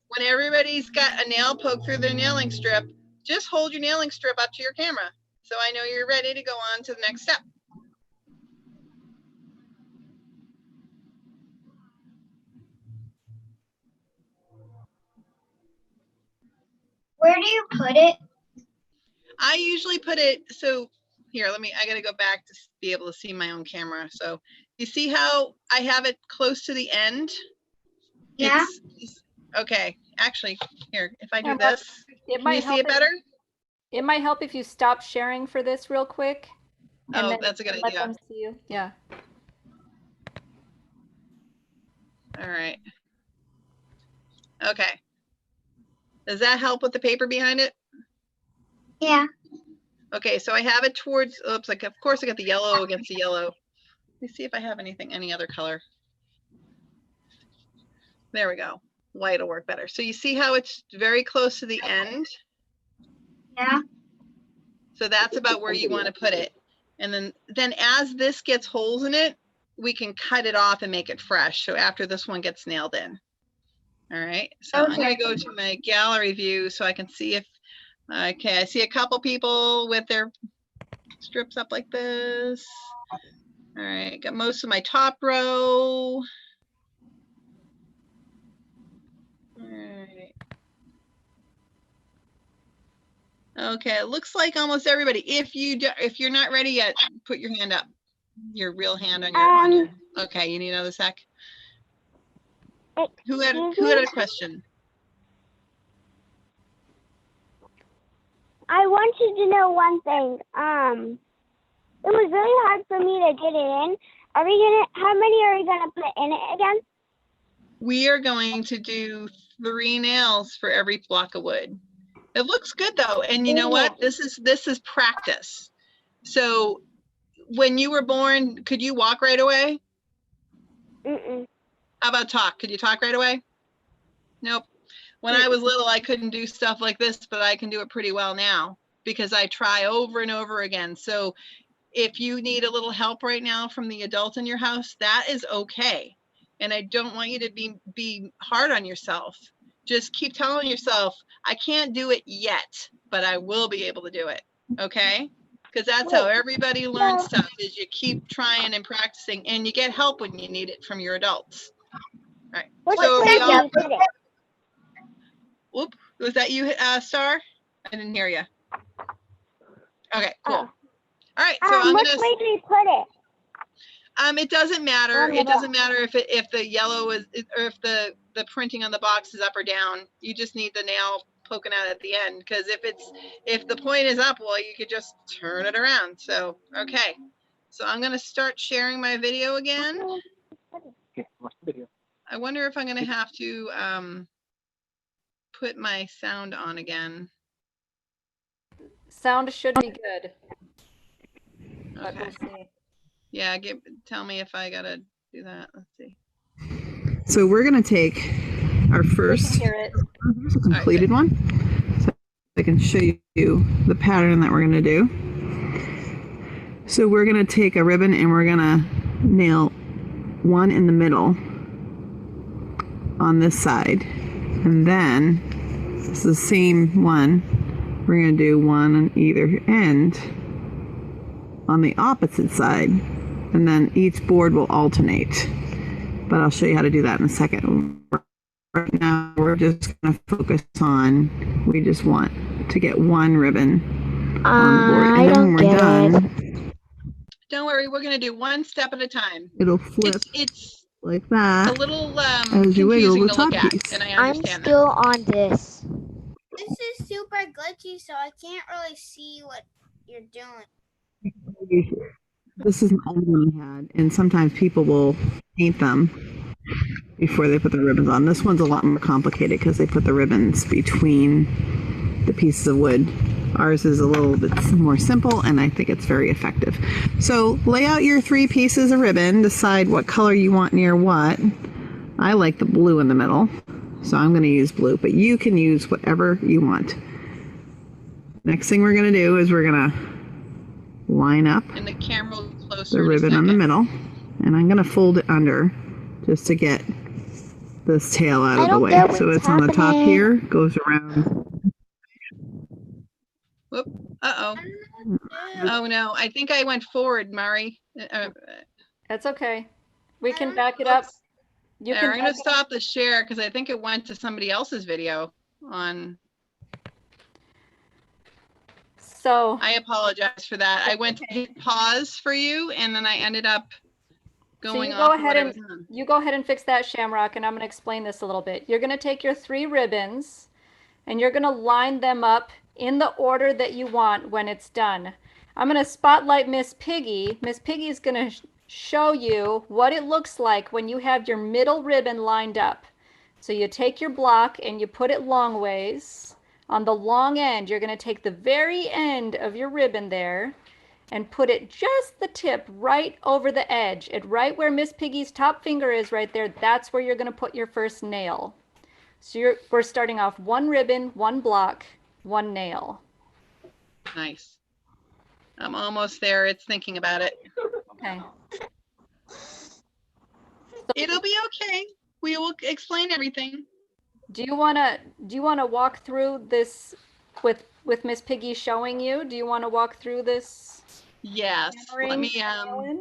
Speaker 2: when everybody's got a nail poked through their nailing strip, just hold your nailing strip up to your camera, so I know you're ready to go on to the next step.
Speaker 6: Where do you put it?
Speaker 2: I usually put it, so here, I gotta go back to be able to see my own camera. So you see how I have it close to the end?
Speaker 6: Yeah.
Speaker 2: Okay, actually, here, if I do
Speaker 4: And
Speaker 2: this,
Speaker 4: it
Speaker 2: can
Speaker 4: might
Speaker 2: you see
Speaker 4: help
Speaker 2: it better?
Speaker 4: It might help if you stop sharing for this real quick. And
Speaker 2: Oh,
Speaker 4: then
Speaker 2: that's a good
Speaker 4: let
Speaker 2: idea.
Speaker 4: them see you. Yeah.
Speaker 2: All right. Okay. Does that help with the paper behind it?
Speaker 6: Yeah.
Speaker 2: Okay, so I have it towards, oops, like, of course I got the yellow against the yellow. Let me see if I have anything, any other color. There we go. White will work better. So you see how it's very close to the end?
Speaker 6: Yeah.
Speaker 2: So that's about where you want to put it. And then as this gets holes in it, we can cut it off and make it fresh. So after this one gets nailed in. All right. So I'm going to go to my gallery view so I can see if, okay, I see a couple people with their strips up like this. All right. Got most of my top row. All right. Okay, it looks like almost everybody. If you're not ready yet, put your hand up. Your real hand on your. Okay, you need another sec. Who had a question?
Speaker 6: I wanted to know one thing. It was really hard for me to get it in. How many are we gonna put in it again?
Speaker 2: We are going to do 3 nails for every block of wood. It looks good though, and you know what? This is practice. So when you were born, could you walk right away?
Speaker 6: Mm-mm.
Speaker 2: How about talk? Could you talk right away? Nope. When I was little, I couldn't do stuff like this, but I can do it pretty well now because I try over and over again. So if you need a little help right now from the adult in your house, that is okay. And I don't want you to be hard on yourself. Just keep telling yourself, I can't do it yet, but I will be able to do it. Okay? Because that's how everybody learns stuff, is you keep trying and practicing, and you get help when you need it from your adults. All right. So we all, whoop, was that you, Star? I didn't hear you. Okay, cool. All right, so I'm
Speaker 6: Which
Speaker 2: gonna.
Speaker 6: way do you put it?
Speaker 2: It doesn't matter. It doesn't matter if the yellow is, or if the printing on the box is up or down. You just need the nail poking out at the end, because if the point is up, well, you could just turn it around. So okay, so I'm gonna start sharing my video again. I wonder if I'm gonna have to put my sound on again.
Speaker 4: Sound should be good. But
Speaker 2: Okay.
Speaker 4: we'll see.
Speaker 2: Yeah, tell me if I gotta do that. Let's see.
Speaker 8: So we're going to take our first completed one. So I can show you the pattern that we're going to do. So we're going to take a ribbon and we're going to nail one in the middle on this side. And then it's the same one. We're going to do one on either end on the opposite side. And then each board will alternate. But I'll show you how to do that in a second. Right now, we're just going to focus on, we just want to get one ribbon on the board. And then when we're done,
Speaker 2: don't worry, we're going to do one step at a time.
Speaker 8: It'll flip
Speaker 2: it's
Speaker 8: like that.
Speaker 2: A little
Speaker 8: as you wiggle
Speaker 2: confusing
Speaker 8: the
Speaker 2: to look
Speaker 8: top
Speaker 2: at,
Speaker 8: piece.
Speaker 2: and I understand that.
Speaker 3: Still on this.
Speaker 6: This is super glitchy, so I can't really see what you're doing.
Speaker 8: This is an old one I had, and sometimes people will paint them before they put the ribbons on. This one's a lot more complicated because they put the ribbons between the pieces of wood. Ours is a little bit more simple, and I think it's very effective. So lay out your 3 pieces of ribbon, decide what color you want near what. I like the blue in the middle, so I'm going to use blue, but you can use whatever you want. Next thing we're going to do is we're going to line up
Speaker 2: And the camera closer
Speaker 8: the ribbon on the middle, and I'm going to fold it under just to get this tail out of the way. So it's on the top here, goes around.
Speaker 2: Whoop. Uh-oh. Oh no, I think I went forward, Mari.
Speaker 4: That's okay. We can back it up. You
Speaker 2: I'm
Speaker 4: can
Speaker 2: going to stop the share because I think it went to somebody else's video on.
Speaker 4: So
Speaker 2: I apologize for that. I went to hit pause for you, and then I ended up going
Speaker 4: you
Speaker 2: off
Speaker 4: go
Speaker 2: of
Speaker 4: ahead
Speaker 2: what I
Speaker 4: and
Speaker 2: was on.
Speaker 4: you go ahead and fix that, Shamrock, and I'm going to explain this a little bit. You're going to take your 3 ribbons and you're going to line them up in the order that you want when it's done. I'm going to spotlight Miss Piggy. Miss Piggy is going to show you what it looks like when you have your middle ribbon lined up. So you take your block and you put it long ways. On the long end, you're going to take the very end of your ribbon there and put it just the tip right over the edge. And right where Miss Piggy's top finger is right there, that's where you're going to put your first nail. So we're starting off one ribbon, one block, one nail.
Speaker 2: Nice. I'm almost there. It's thinking about it.
Speaker 4: Okay.
Speaker 2: It'll be okay. We will explain everything.
Speaker 4: Do you wanna walk through this with Miss Piggy showing you? Do you want to walk through this?
Speaker 2: Yes. Let me
Speaker 4: All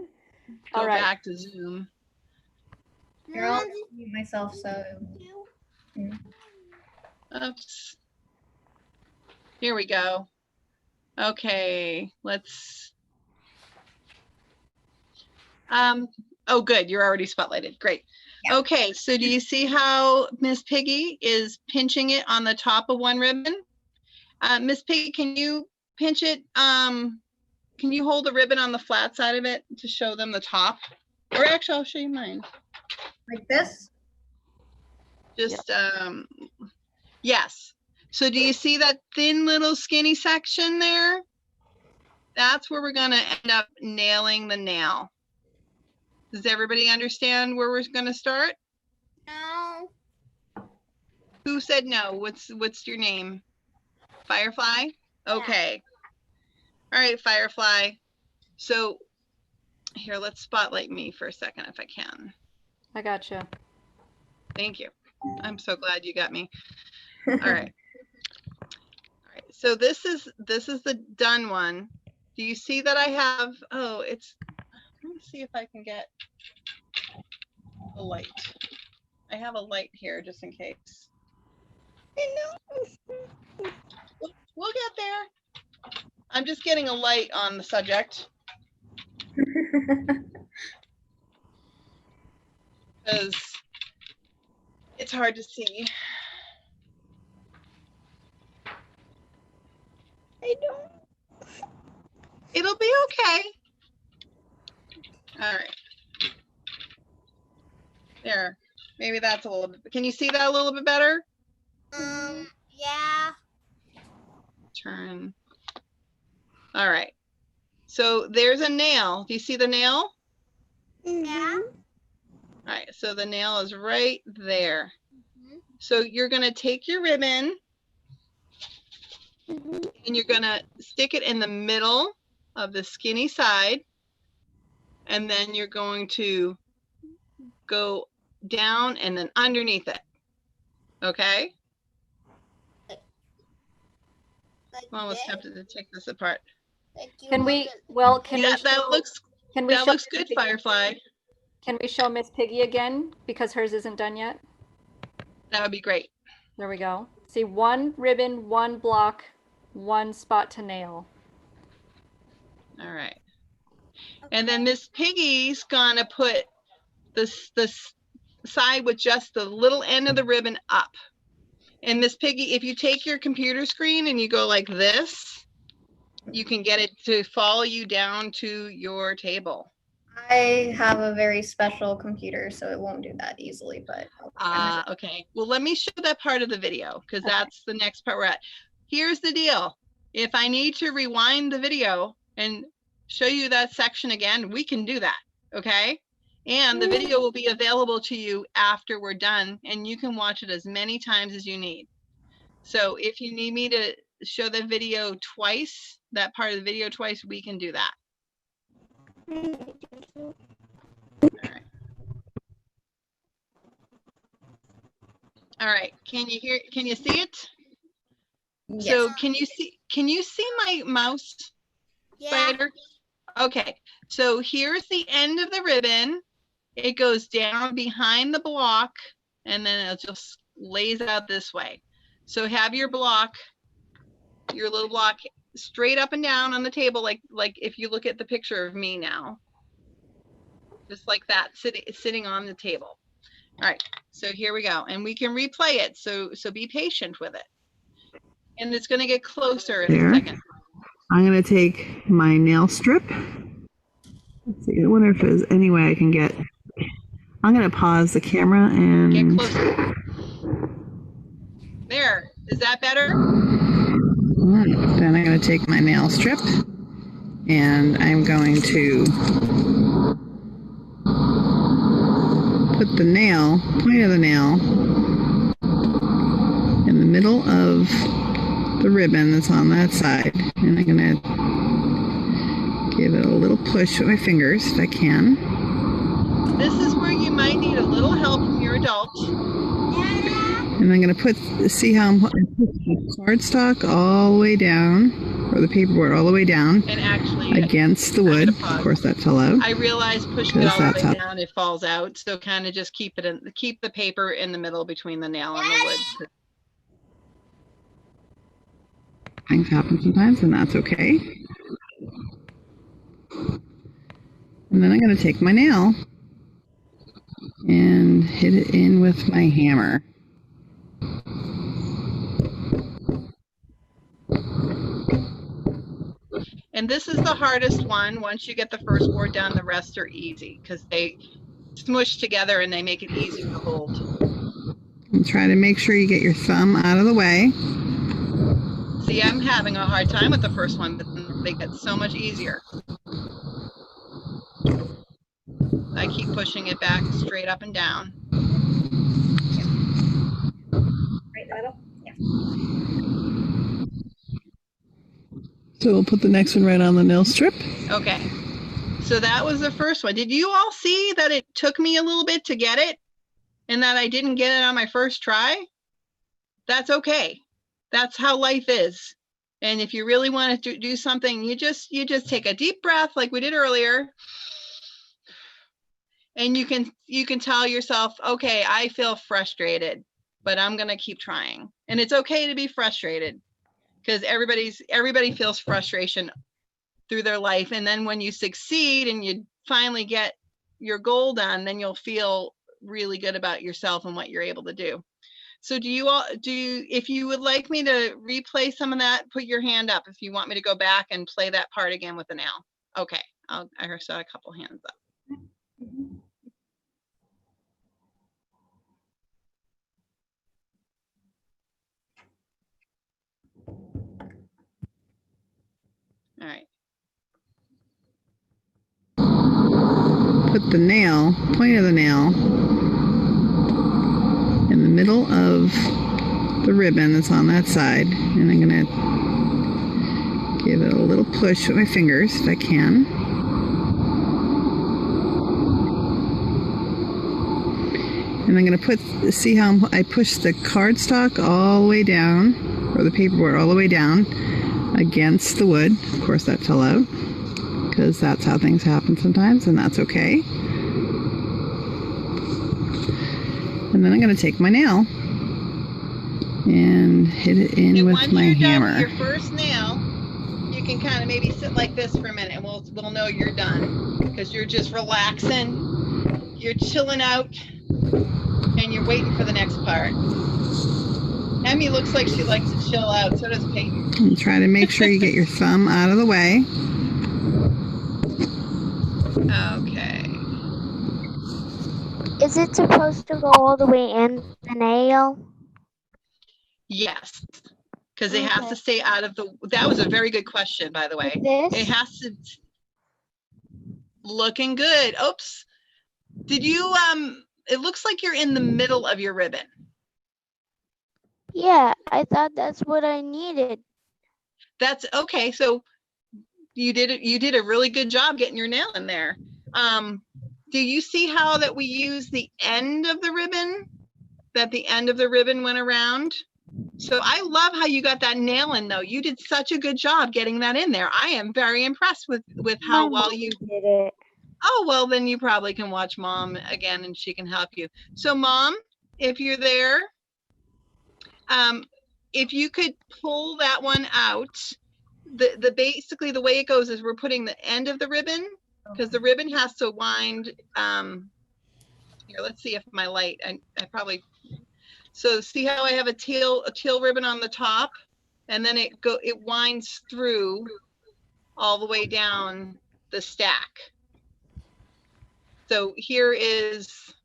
Speaker 2: go
Speaker 4: right.
Speaker 2: back to Zoom.
Speaker 7: Here, I'll mute myself. So.
Speaker 2: Oops. Here we go. Okay, let's. Oh, good. You're already spotlighted. Great.
Speaker 7: Yeah.
Speaker 2: Okay, so do you see how Miss Piggy is pinching it on the top of one ribbon? Miss Piggy, can you pinch it? Can you hold the ribbon on the flat side of it to show them the top? Or actually, I'll show you mine.
Speaker 7: Like this?
Speaker 2: Just, yes. So do you see that thin little skinny section there? That's where we're gonna end up nailing the nail. Does everybody understand where we're gonna start?
Speaker 3: No.
Speaker 2: Who said no? What's your name? Firefly? Okay. All right, Firefly. So here, let's spotlight me for a second if I can.
Speaker 4: I gotcha.
Speaker 2: Thank you. I'm so glad you got me. All right. All right. So this is the done one. Do you see that I have, oh, it's, let me see if I can get a light. I have a light here just in case. We'll get there. I'm just getting a light on the subject because it's hard to see.
Speaker 6: I don't.
Speaker 2: It'll be okay. All right. There. Maybe that's a little bit. Can you see that a little bit better?
Speaker 3: Yeah.
Speaker 2: Turn. All right. So there's a nail. Do you see the nail?
Speaker 3: Yeah.
Speaker 2: All right. So the nail is right there. So you're going to take your ribbon and you're going to stick it in the middle of the skinny side. And then you're going to go down and then underneath it. Okay? I'm almost tempted to take this apart.
Speaker 4: Can we
Speaker 2: Yeah, that
Speaker 4: show,
Speaker 2: looks
Speaker 4: can we
Speaker 2: that
Speaker 4: show
Speaker 2: looks
Speaker 4: Miss
Speaker 2: good,
Speaker 4: Piggy-
Speaker 2: Firefly.
Speaker 4: Can we show Miss Piggy again because hers isn't done yet?
Speaker 2: That would be great.
Speaker 4: There we go. See, one ribbon, one block, one spot to nail.
Speaker 2: All right. And then Miss Piggy's gonna put this side with just the little end of the ribbon up. And Miss Piggy, if you take your computer screen and you go like this, you can get it to follow you down to your table.
Speaker 7: I have a very special computer, so it won't do that easily, but
Speaker 2: Okay. Well, let me show that part of the video because that's the next part we're at. Here's the deal. If I need to rewind the video and show you that section again, we can do that. Okay. And the video will be available to you after we're done and you can watch it as many times as you need. So if you need me to show the video twice, that part of the video twice, we can do that. All right. All right. Can you see it?
Speaker 7: yes.
Speaker 2: So can you see my mouse spider? Okay. So here's the end of the ribbon. It goes down behind the block and then it just lays out this way. So have your block, your little block straight up and down on the table like if you look at the picture of me now. Just like that, sitting on the table. All right, so here we go. And we can replay it, so be patient with it. And it's gonna get closer in a second.
Speaker 8: I'm going to take my nail strip. Let's see, I wonder if there's any way I can get, I'm going to pause the camera and
Speaker 2: Get closer. There, is that better?
Speaker 8: Then I'm going to take my nail strip and I'm going to put the nail, point of the nail, in the middle of the ribbon that's on that side. And I'm going to give it a little push with my fingers if I can.
Speaker 2: This is where you might need a little help from your adult.
Speaker 8: And I'm going to see how I put the cardstock all the way down, or the paperboard all the way down,
Speaker 2: And actually,
Speaker 8: against the wood. Of course, that's hello.
Speaker 2: I realize pushing it all the way down, it falls out. So kind of just keep the paper in the middle between the nail and the wood.
Speaker 8: Things happen sometimes, and that's okay. And then I'm going to take my nail and hit it in with my hammer.
Speaker 2: And this is the hardest one. Once you get the first board down, the rest are easy because they smush together and they make it easy to hold.
Speaker 8: And try to make sure you get your thumb out of the way.
Speaker 2: See, I'm having a hard time with the first one, but they get so much easier. I keep pushing it back straight up and down.
Speaker 9: Right in the middle? Yeah.
Speaker 8: So we'll put the next one right on the nail strip.
Speaker 2: Okay. So that was the first one. Did you all see that it took me a little bit to get it and that I didn't get it on my first try? That's okay. That's how life is. And if you really want to do something, you just take a deep breath like we did earlier. And you can tell yourself, okay, I feel frustrated, but I'm going to keep trying. And it's okay to be frustrated because everybody feels frustration through their life. And then when you succeed and you finally get your goal done, then you'll feel really good about yourself and what you're able to do. So if you would like me to replay some of that, put your hand up if you want me to go back and play that part again with the nail. Okay, I saw a couple hands up. All right.
Speaker 8: Put the nail, point of the nail, in the middle of the ribbon that's on that side. And I'm going to give it a little push with my fingers if I can. And I'm going to see how I push the cardstock all the way down, or the paperboard all the way down, against the wood. Of course, that's hello, because that's how things happen sometimes, and that's okay. And then I'm going to take my nail and hit it in with my hammer.
Speaker 2: Done with your first nail, you can kind of maybe sit like this for a minute, and we'll know you're done because you're just relaxing, you're chilling out, and you're waiting for the next part. Emmy looks like she likes to chill out. So does Peyton.
Speaker 8: And try to make sure you get your thumb out of the way.
Speaker 2: Okay.
Speaker 6: Is it supposed to go all the way in the nail?
Speaker 2: Yes, because it has to stay out of the. That was a very good question, by the way.
Speaker 6: Like this?
Speaker 2: It has to. Looking good. Oops. Did you it looks like you're in the middle of your ribbon.
Speaker 6: Yeah, I thought that's what I needed.
Speaker 2: That's okay. So you did a really good job getting your nail in there. Do you see how that we use the end of the ribbon? That the end of the ribbon went around? So I love how you got that nail in though. You did such a good job getting that in there. I am very impressed with how well you
Speaker 6: did it.
Speaker 2: Oh, well, then you probably can watch Mom again and she can help you. So Mom, if you're there, if you could pull that one out, basically the way it goes is we're putting the end of the ribbon because the ribbon has to wind. Here, let's see if my light, I probably, so see how I have a teal ribbon on the top and then it winds through all the way down the stack. So here is,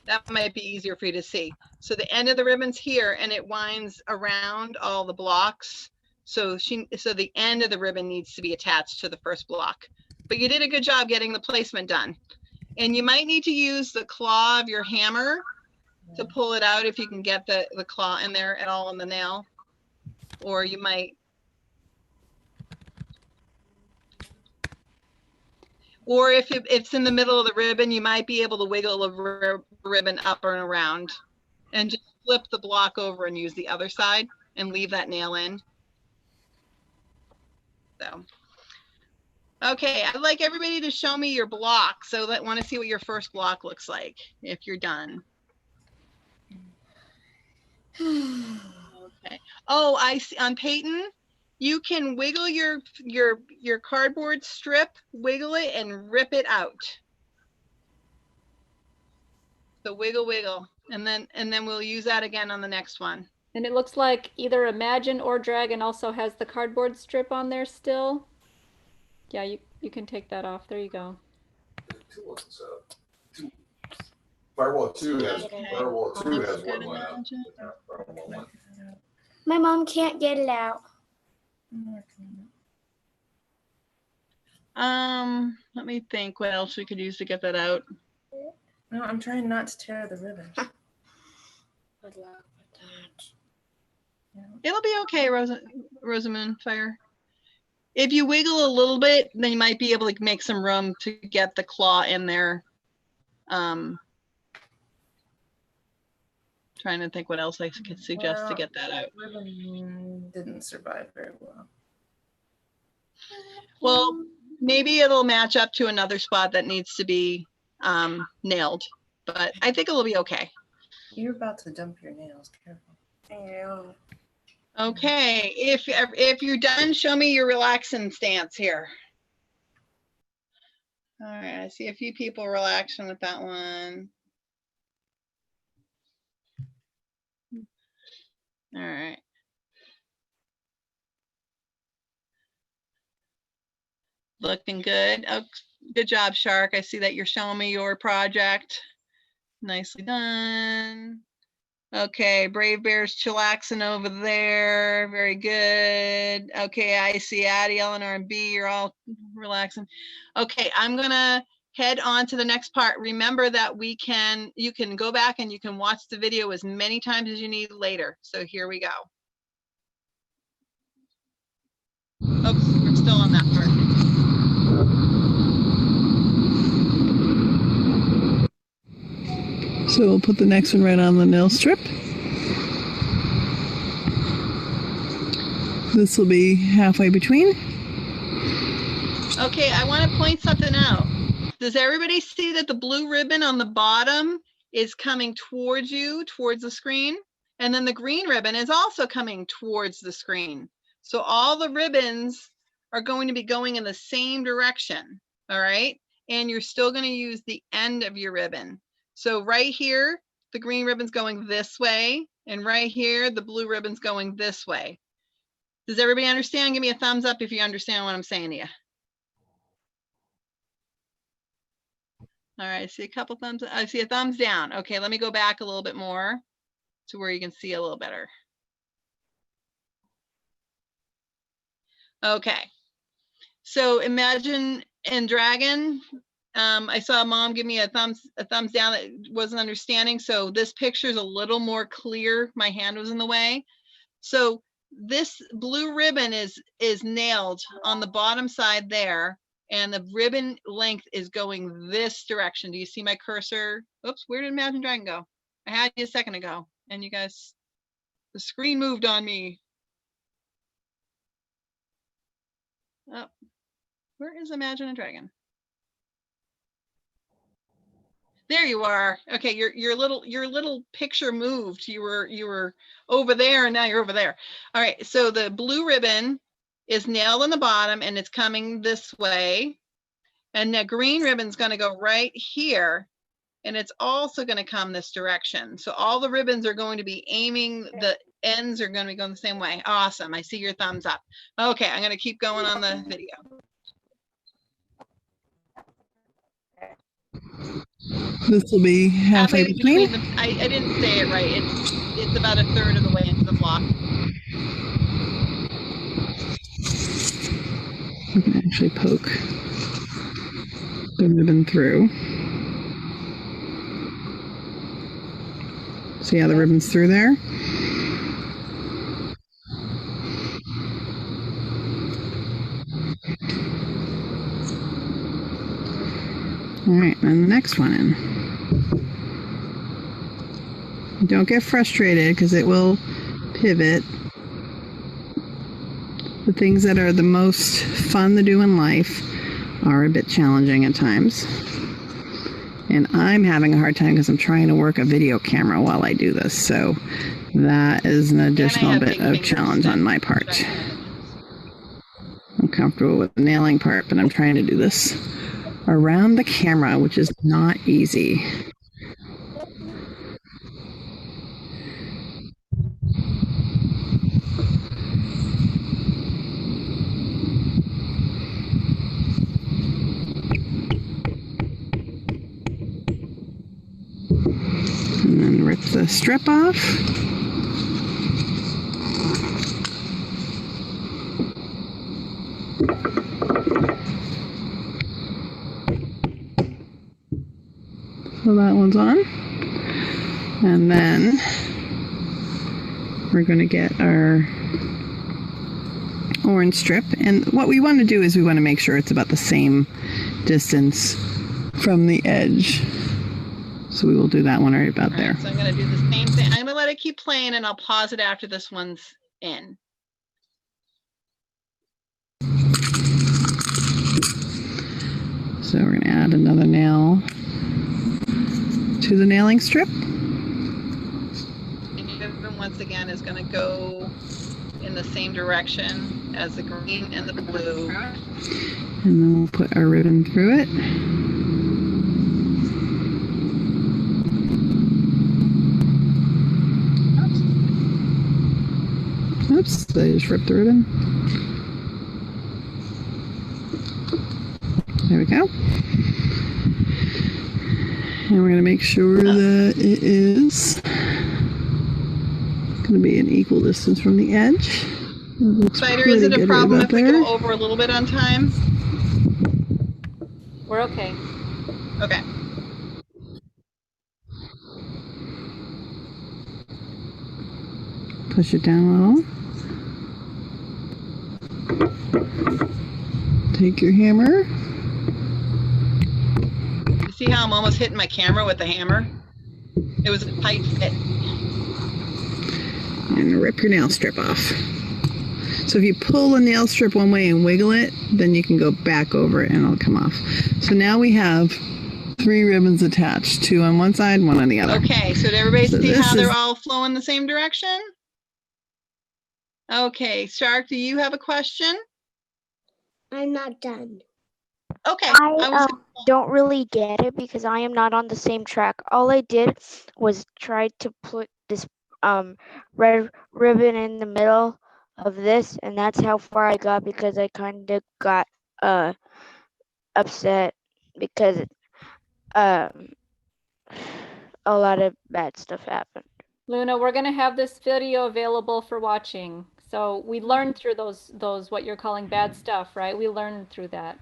Speaker 2: that might be easier for you to see. So the end of the ribbon's here and it winds around all the blocks. So the end of the ribbon needs to be attached to the first block. But you did a good job getting the placement done. And you might need to use the claw of your hammer to pull it out if you can get the claw in there at all in the nail. Or you might, or if it's in the middle of the ribbon, you might be able to wiggle the ribbon up and around and just flip the block over and use the other side and leave that nail in. So, okay, I'd like everybody to show me your block. So I want to see what your first block looks like if you're done. Okay. Oh, I see on Peyton, you can wiggle your cardboard strip, wiggle it and rip it out. So wiggle, wiggle, and then we'll use that again on the next one.
Speaker 4: And it looks like either Imagine or Dragon also has the cardboard strip on there still. Yeah, you can take that off. There you go.
Speaker 10: Firewall 2 has one line out.
Speaker 3: My mom can't get it out.
Speaker 2: Let me think what else we could use to get that out.
Speaker 11: No, I'm trying not to tear the ribbon.
Speaker 3: Good luck with that.
Speaker 2: It'll be okay, Rosamund Fire. If you wiggle a little bit, then you might be able to make some room to get the claw in there. Trying to think what else I could suggest to get that out.
Speaker 11: Ribbon didn't survive very well.
Speaker 2: Well, maybe it'll match up to another spot that needs to be nailed, but I think it'll be okay.
Speaker 11: You're about to dump your nails. Careful.
Speaker 3: Yeah.
Speaker 2: Okay, if you're done, show me your relaxing stance here. All right, I see a few people relaxing with that one. All right. Looking good. Oh, good job, Shark. I see that you're showing me your project. Nicely done. Okay, Brave Bear's chillaxing over there. Very good. Okay, I see Addie, Eleanor, and B. You're all relaxing. Okay, I'm gonna head on to the next part. Remember that you can go back and you can watch the video as many times as you need later. So here we go. Oops, we're still on that part.
Speaker 8: So we'll put the next one right on the nail strip. This will be halfway between.
Speaker 2: Okay, I want to point something out. Does everybody see that the blue ribbon on the bottom is coming towards you, towards the screen? And then the green ribbon is also coming towards the screen. So all the ribbons are going to be going in the same direction, all right? And you're still going to use the end of your ribbon. So right here, the green ribbon's going this way, and right here, the blue ribbon's going this way. Does everybody understand? Give me a thumbs up if you understand what I'm saying to you. All right, I see a couple thumbs. I see a thumbs down. Okay, let me go back a little bit more to where you can see a little better. Okay, so Imagine and Dragon. I saw Mom give me a thumbs down that wasn't understanding. So this picture is a little more clear. My hand was in the way. So this blue ribbon is nailed on the bottom side there, and the ribbon length is going this direction. Do you see my cursor? Oops, where did Imagine Dragon go? I had you a second ago, and you guys, the screen moved on me. Oh, where is Imagine a Dragon? There you are. Okay, your little picture moved. You were over there and now you're over there. All right, so the blue ribbon is nailed on the bottom and it's coming this way. And the green ribbon's going to go right here and it's also going to come this direction. So all the ribbons are going to be aiming, the ends are going to be going the same way. Awesome. I see your thumbs up. Okay, I'm going to keep going on the video.
Speaker 8: This will be halfway between.
Speaker 2: I didn't say it right. It's about a third of the way into the block.
Speaker 8: You can actually poke the ribbon through. See how the ribbon's through there? All right, and the next one in. Don't get frustrated because it will pivot. The things that are the most fun to do in life are a bit challenging at times. And I'm having a hard time because I'm trying to work a video camera while I do this. So that is an additional bit of challenge on my part. I'm comfortable with the nailing part, but I'm trying to do this around the camera, which is not easy. And then rip the strip off. So that one's on. And then we're going to get our orange strip. And what we want to do is we want to make sure it's about the same distance from the edge. So we will do that one right about there.
Speaker 2: So I'm going to do the same thing. I'm going to let it keep playing and I'll pause it after this one's in.
Speaker 8: So we're going to add another nail to the nailing strip.
Speaker 2: And your ribbon once again is going to go in the same direction as the green and the blue.
Speaker 8: And then we'll put our ribbon through it. Oops, I just ripped the ribbon. There we go. And we're going to make sure that it is going to be an equal distance from the edge.
Speaker 2: Spider, is it a problem if we go over a little bit on time?
Speaker 4: We're okay.
Speaker 2: Okay.
Speaker 8: Push it down a little. Take your hammer.
Speaker 2: You see how I'm almost hitting my camera with the hammer? It was a tight fit.
Speaker 8: And rip your nail strip off. So if you pull a nail strip one way and wiggle it, then you can go back over it and it'll come off. So now we have 3 ribbons attached, 2 on one side, 1 on the other.
Speaker 2: Okay, so did everybody see how they're all flowing the same direction? Okay, Shark, do you have a question?
Speaker 3: I'm not done.
Speaker 2: Okay.
Speaker 12: I don't really get it because I am not on the same track. All I did was try to put this red ribbon in the middle of this, and that's how far I got because I kind of got upset because a lot of bad stuff happened.
Speaker 4: Luna, we're going to have this video available for watching. So we learned through those what you're calling bad stuff, right? We learned through that.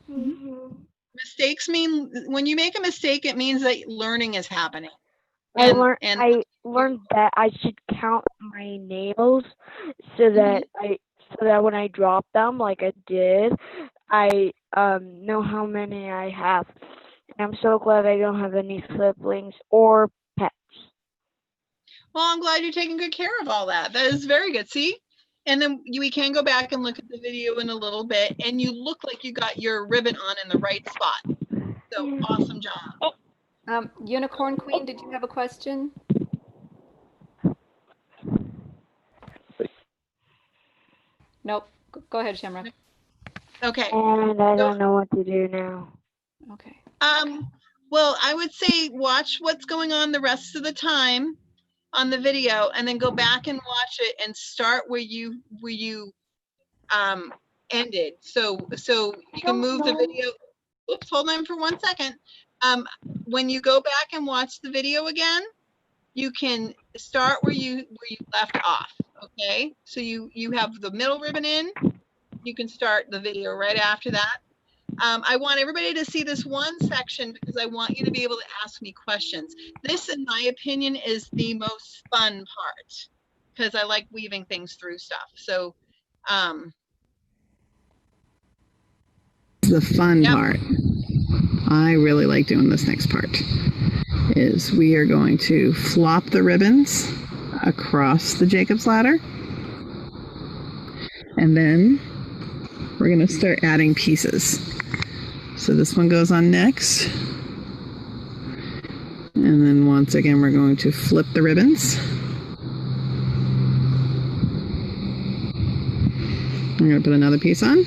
Speaker 3: Mm-hmm.
Speaker 2: Mistakes mean, when you make a mistake, it means that learning is happening.
Speaker 12: I learned that I should count my nails so that when I drop them like I did, I know how many I have. And I'm so glad I don't have any siblings or pets.
Speaker 2: Well, I'm glad you're taking good care of all that. That is very good. See? And then we can go back and look at the video in a little bit, and you look like you got your ribbon on in the right spot. So awesome job.
Speaker 4: Oh. Unicorn Queen, did you have a question? Nope. Go ahead, Shamrock.
Speaker 2: Okay.
Speaker 12: And I don't know what to do now.
Speaker 4: Okay.
Speaker 2: Well, I would say watch what's going on the rest of the time on the video, and then go back and watch it and start where you ended. So you can move the video. Oops, hold on for 1 second. When you go back and watch the video again, you can start where you left off. Okay, so you have the middle ribbon in. You can start the video right after that. I want everybody to see this one section because I want you to be able to ask me questions. This, in my opinion, is the most fun part because I like weaving things through stuff. So,
Speaker 8: the fun part. I really like doing this next part. Is we are going to flop the ribbons across the Jacob's ladder, and then we're going to start adding pieces. So this one goes on next. And then once again, we're going to flip the ribbons. I'm going to put another piece on.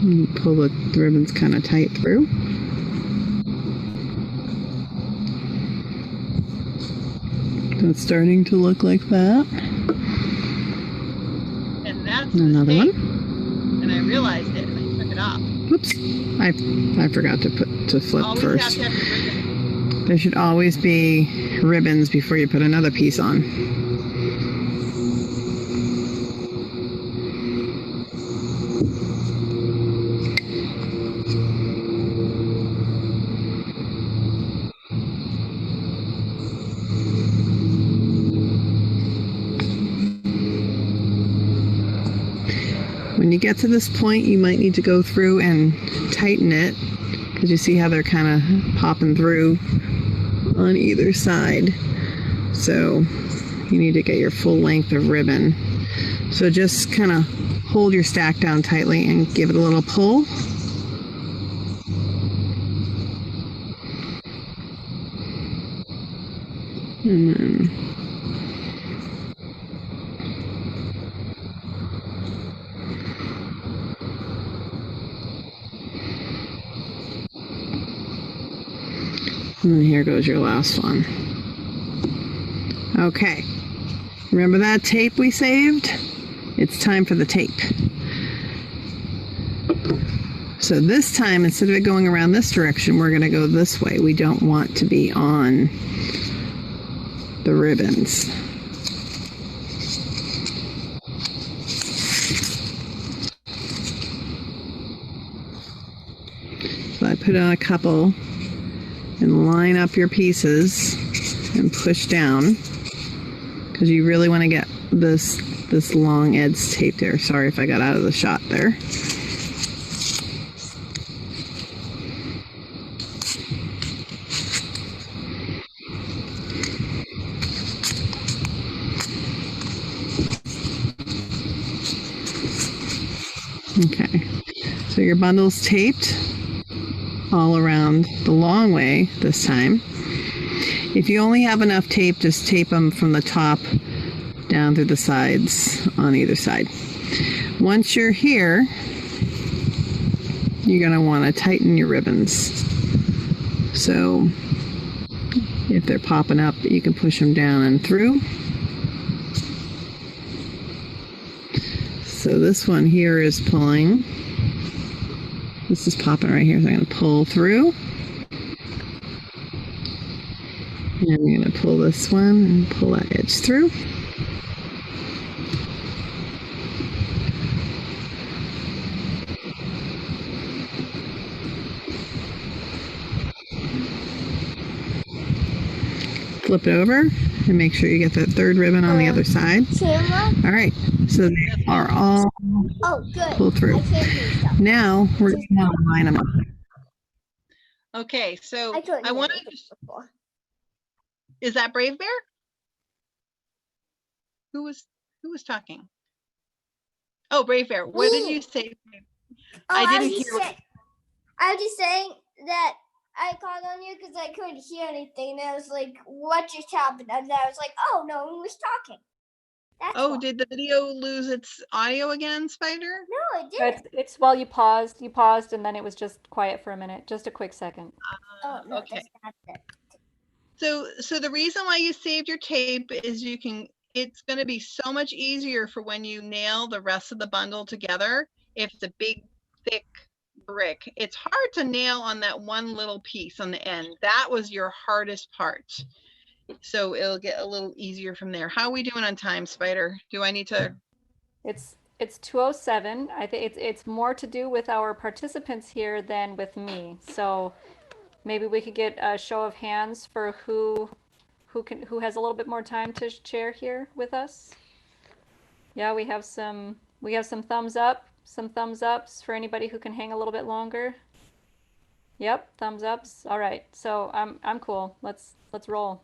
Speaker 8: And pull the ribbons kind of tight through. So it's starting to look like that.
Speaker 2: And that's
Speaker 8: another one.
Speaker 2: And I realized it and I took it off.
Speaker 8: Oops, I forgot to flip
Speaker 2: Always
Speaker 8: first.
Speaker 2: have to have your ribbon.
Speaker 8: There should always be ribbons before you put another piece on. When you get to this point, you might need to go through and tighten it because you see how they're kind of popping through on either side. So you need to get your full length of ribbon. So just kind of hold your stack down tightly and give it a little pull. And then and here goes your last one. Okay, remember that tape we saved? It's time for the tape. So this time, instead of it going around this direction, we're going to go this way. We don't want to be on the ribbons. So I put on a couple and line up your pieces and push down because you really want to get this long edge tape there. Sorry if I got out of the shot there. Okay, so your bundle's taped all around the long way this time. If you only have enough tape, just tape them from the top down through the sides on either side. Once you're here, you're going to want to tighten your ribbons. So if they're popping up, you can push them down and through. So this one here is pulling. This is popping right here, so I'm going to pull through. And I'm going to pull this one and pull that edge through. Flip it over and make sure you get that third ribbon on the other side. All right, so they are all pulled through. Now we're going to line them up.
Speaker 2: Okay, so I want to. Is that Brave Bear? Who was talking? Oh, Brave Bear. What did you say? I didn't hear.
Speaker 13: I was just saying that I called on you because I couldn't hear anything. And I was like, what just happened? And I was like, oh, no one was talking. That's
Speaker 2: why. Did the video lose its audio again, Spider?
Speaker 13: No, it didn't.
Speaker 4: It's well, you paused, and then it was just quiet for a minute, just a quick second.
Speaker 13: Oh, no,
Speaker 2: okay.
Speaker 13: That's it.
Speaker 2: So the reason why you saved your tape is it's going to be so much easier for when you nail the rest of the bundle together. If it's a big, thick brick, it's hard to nail on that one little piece on the end. That was your hardest part. So it'll get a little easier from there. How are we doing on time, Spider? Do I need to?
Speaker 4: It's 2:07. I think it's more to do with our participants here than with me. So maybe we could get a show of hands for who has a little bit more time to share here with us. Yeah, we have some thumbs up, some thumbs ups for anybody who can hang a little bit longer. Yep, thumbs ups. All right. So I'm cool. Let's roll.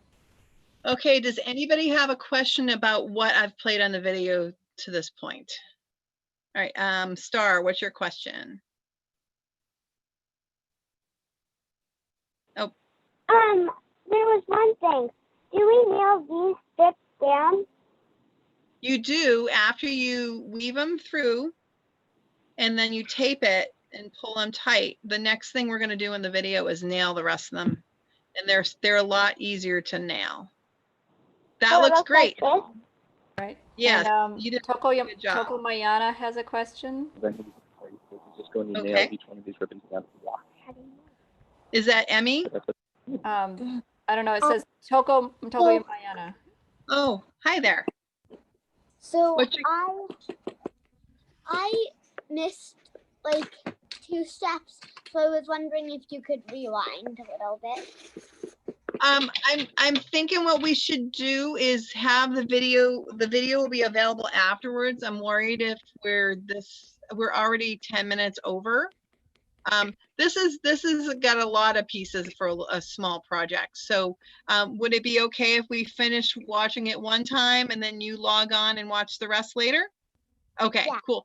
Speaker 2: Okay, does anybody have a question about what I've played on the video to this point? All right, Star, what's your question? Oh.
Speaker 6: There was one thing. Do we nail these sticks down?
Speaker 2: You do after you weave them through and then you tape it and pull them tight. The next thing we're going to do in the video is nail the rest of them. And they're a lot easier to nail. That looks great.
Speaker 6: Like this?
Speaker 2: Right. Yes,
Speaker 4: And,
Speaker 2: you did
Speaker 4: Toko
Speaker 2: a good job.
Speaker 4: Mayana has a question.
Speaker 14: Just going to
Speaker 2: Okay.
Speaker 14: nail each one of these ribbons down to the block.
Speaker 2: Is that Emmy?
Speaker 4: I don't know. It says Toko Mayana.
Speaker 2: Oh, hi there.
Speaker 13: So I missed like 2 steps, so I was wondering if you could rewind a little bit.
Speaker 2: I'm thinking what we should do is have the video will be available afterwards. I'm worried if we're already 10 minutes over. This is got a lot of pieces for a small project. So would it be okay if we finish watching it one time and then you log on and watch the rest later? Okay, yeah. Cool.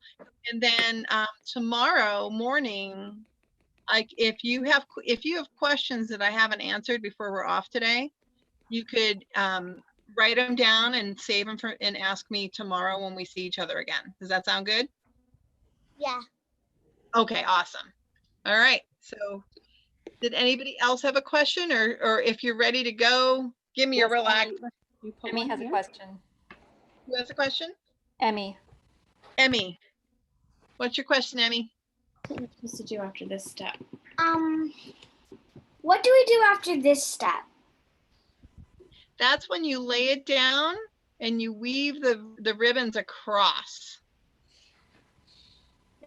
Speaker 2: And then tomorrow morning, if you have questions that I haven't answered before we're off today, you could write them down and save them and ask me tomorrow when we see each other again. Does that sound good?
Speaker 13: Yeah.
Speaker 2: Okay, awesome. All right. So did anybody else have a question or if you're ready to go, give me a relax.
Speaker 4: Emmy has a question.
Speaker 2: Who has a question?
Speaker 4: Emmy.
Speaker 2: Emmy. What's your question, Emmy?
Speaker 15: What are we supposed to do after this step?
Speaker 13: What do we do after this step?
Speaker 2: That's when you lay it down and you weave the ribbons across.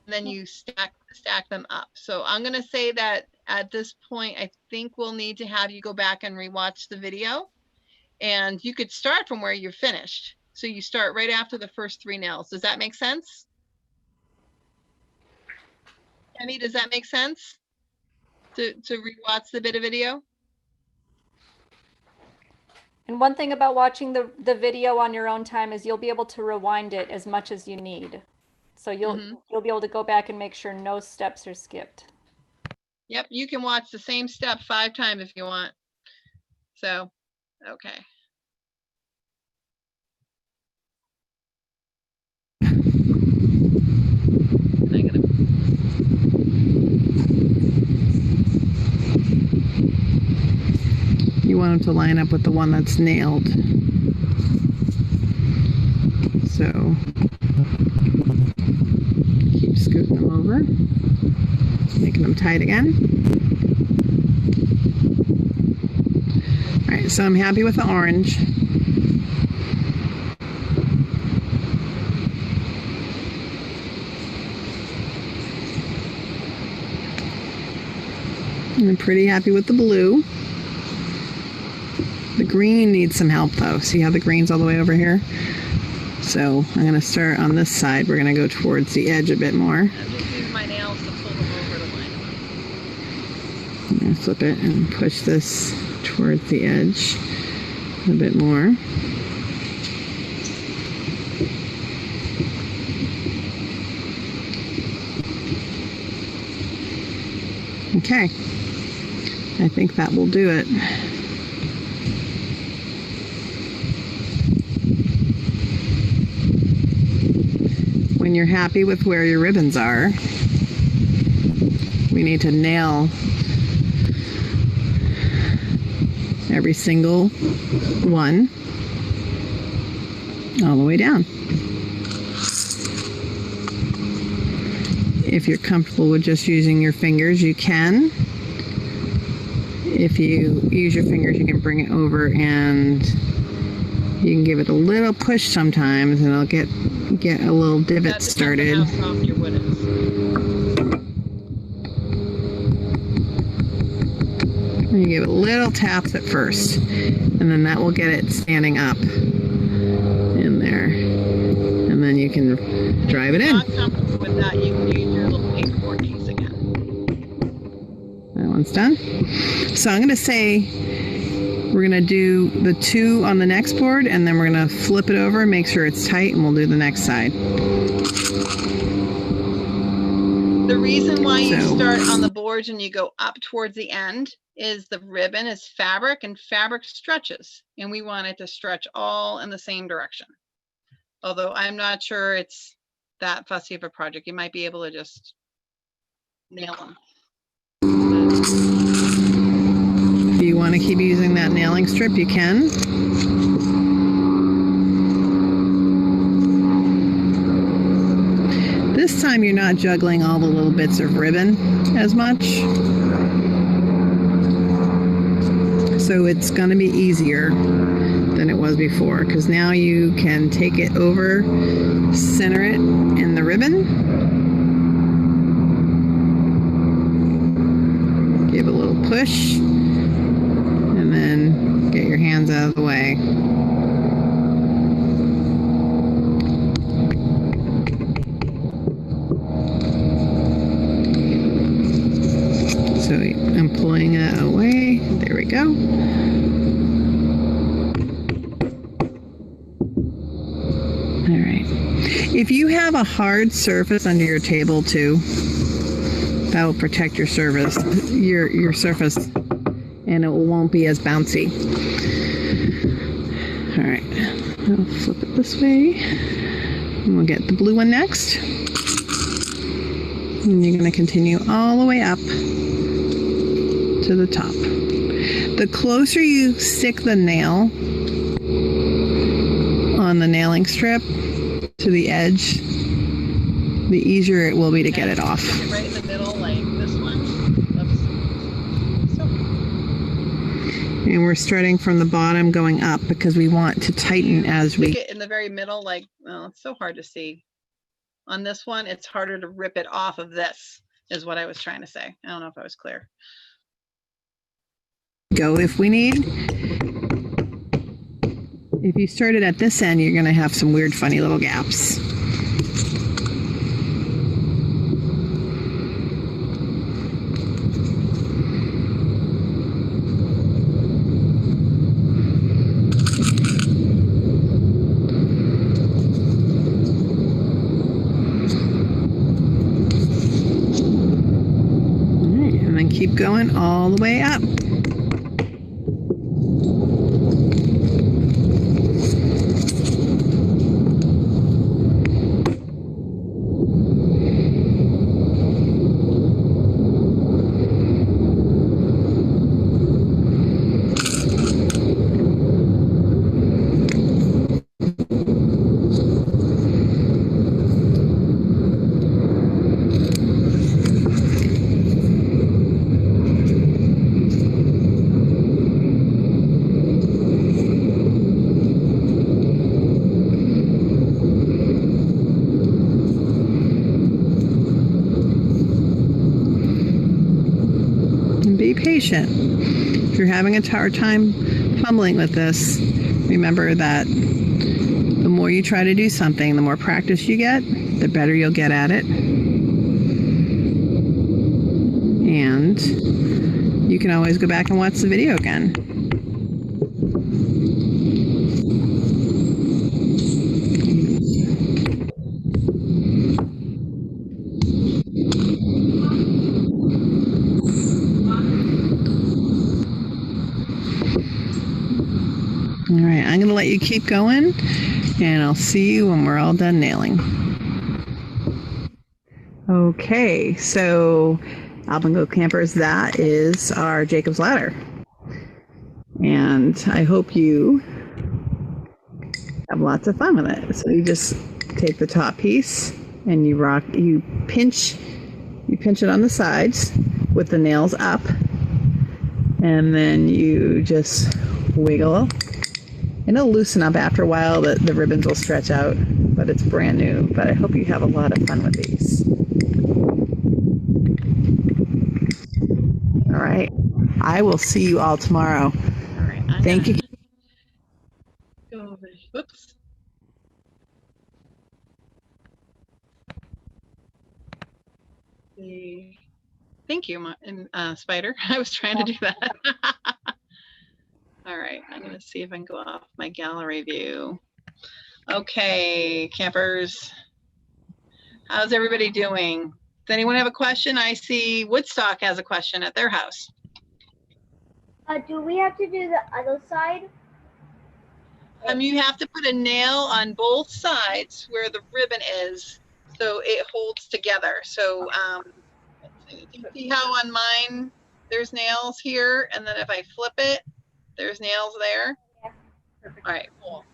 Speaker 2: And then you stack them up. So I'm going to say that at this point, I think we'll need to have you go back and rewatch the video. And you could start from where you're finished. So you start right after the first 3 nails. Does that make sense? Emmy, does that make sense? To rewatch the bit of video?
Speaker 4: And one thing about watching the video on your own time is you'll be able to rewind it as much as you need. So you'll be able to go back and make sure no steps are skipped.
Speaker 2: Yep, you can watch the same step 5 times if you want. So, okay.
Speaker 8: You want them to line up with the one that's nailed. So keep scooting them over, making them tight again. All right, so I'm happy with the orange. I'm pretty happy with the blue. The green needs some help though. See how the green's all the way over here? So I'm going to start on this side. We're going to go towards the edge a bit more.
Speaker 2: I'll just use my nails to pull them over to line them up.
Speaker 8: I'm going to flip it and push this towards the edge a bit more. Okay, I think that will do it. When you're happy with where your ribbons are, we need to nail every single one all the way down. If you're comfortable with just using your fingers, you can. If you use your fingers, you can bring it over and you can give it a little push sometimes and it'll get a little divot started.
Speaker 2: How soft your wood is.
Speaker 8: You give it little taps at first, and then that will get it standing up in there. And then you can drive it in.
Speaker 2: If you're not comfortable with that, you can use your little paperboard piece again.
Speaker 8: That one's done. So I'm going to say we're going to do the 2 on the next board, and then we're going to flip it over, make sure it's tight, and we'll do the next side.
Speaker 2: The reason why you start on the boards and you go up towards the end is the ribbon is fabric, and fabric stretches, and we want it to stretch all in the same direction. Although I'm not sure it's that fussy of a project. You might be able to just nail them.
Speaker 8: If you want to keep using that nailing strip, you can. This time you're not juggling all the little bits of ribbon as much. So it's going to be easier than it was before, because now you can take it over, center it in the ribbon, give a little push, and then get your hands out of the way. So I'm pulling it away. There we go. All right. If you have a hard surface under your table too, that will protect your surface, your surface, and it won't be as bouncy. All right. I'll flip it this way. And we'll get the blue one next. And you're going to continue all the way up to the top. The closer you stick the nail on the nailing strip to the edge, the easier it will be to get it off.
Speaker 2: Right in the middle, like this one.
Speaker 8: And we're starting from the bottom going up because we want to tighten as we...
Speaker 2: Stick it in the very middle, like, well, it's so hard to see. On this one, it's harder to rip it off of this, is what I was trying to say. I don't know if I was clear.
Speaker 8: Go if we need. If you started at this end, you're going to have some weird, funny little gaps. All right, and then keep going all the way up. Be patient. If you're having a hard time fumbling with this, remember that the more you try to do something, the more practice you get, the better you'll get at it. And you can always go back and watch the video again. All right, I'm going to let you keep going, and I'll see you when we're all done nailing. Okay, so Alpengo campers, that is our Jacob's Ladder. And I hope you have lots of fun with it. So you just take the top piece and you pinch You pinch it on the sides with the nails up, and then you just wiggle, and it'll loosen up after a while. The ribbons will stretch out, but it's brand new. But I hope you have a lot of fun with these. All right. I will see you all tomorrow.
Speaker 2: All right.
Speaker 8: Thank you.
Speaker 2: Go over. Whoops. Thank you, Spider. I was trying to do that. All right. I'm going to see if I can go off my gallery view. Okay, campers. How's everybody doing? Does anyone have a question? I see Woodstock has a question at their house.
Speaker 13: Do we have to do the other side?
Speaker 2: You have to put a nail on both sides where the ribbon is, so it holds together. So you can see how on mine there's nails here, and then if I flip it, there's nails there.
Speaker 13: Yeah, perfect.
Speaker 2: All right, cool.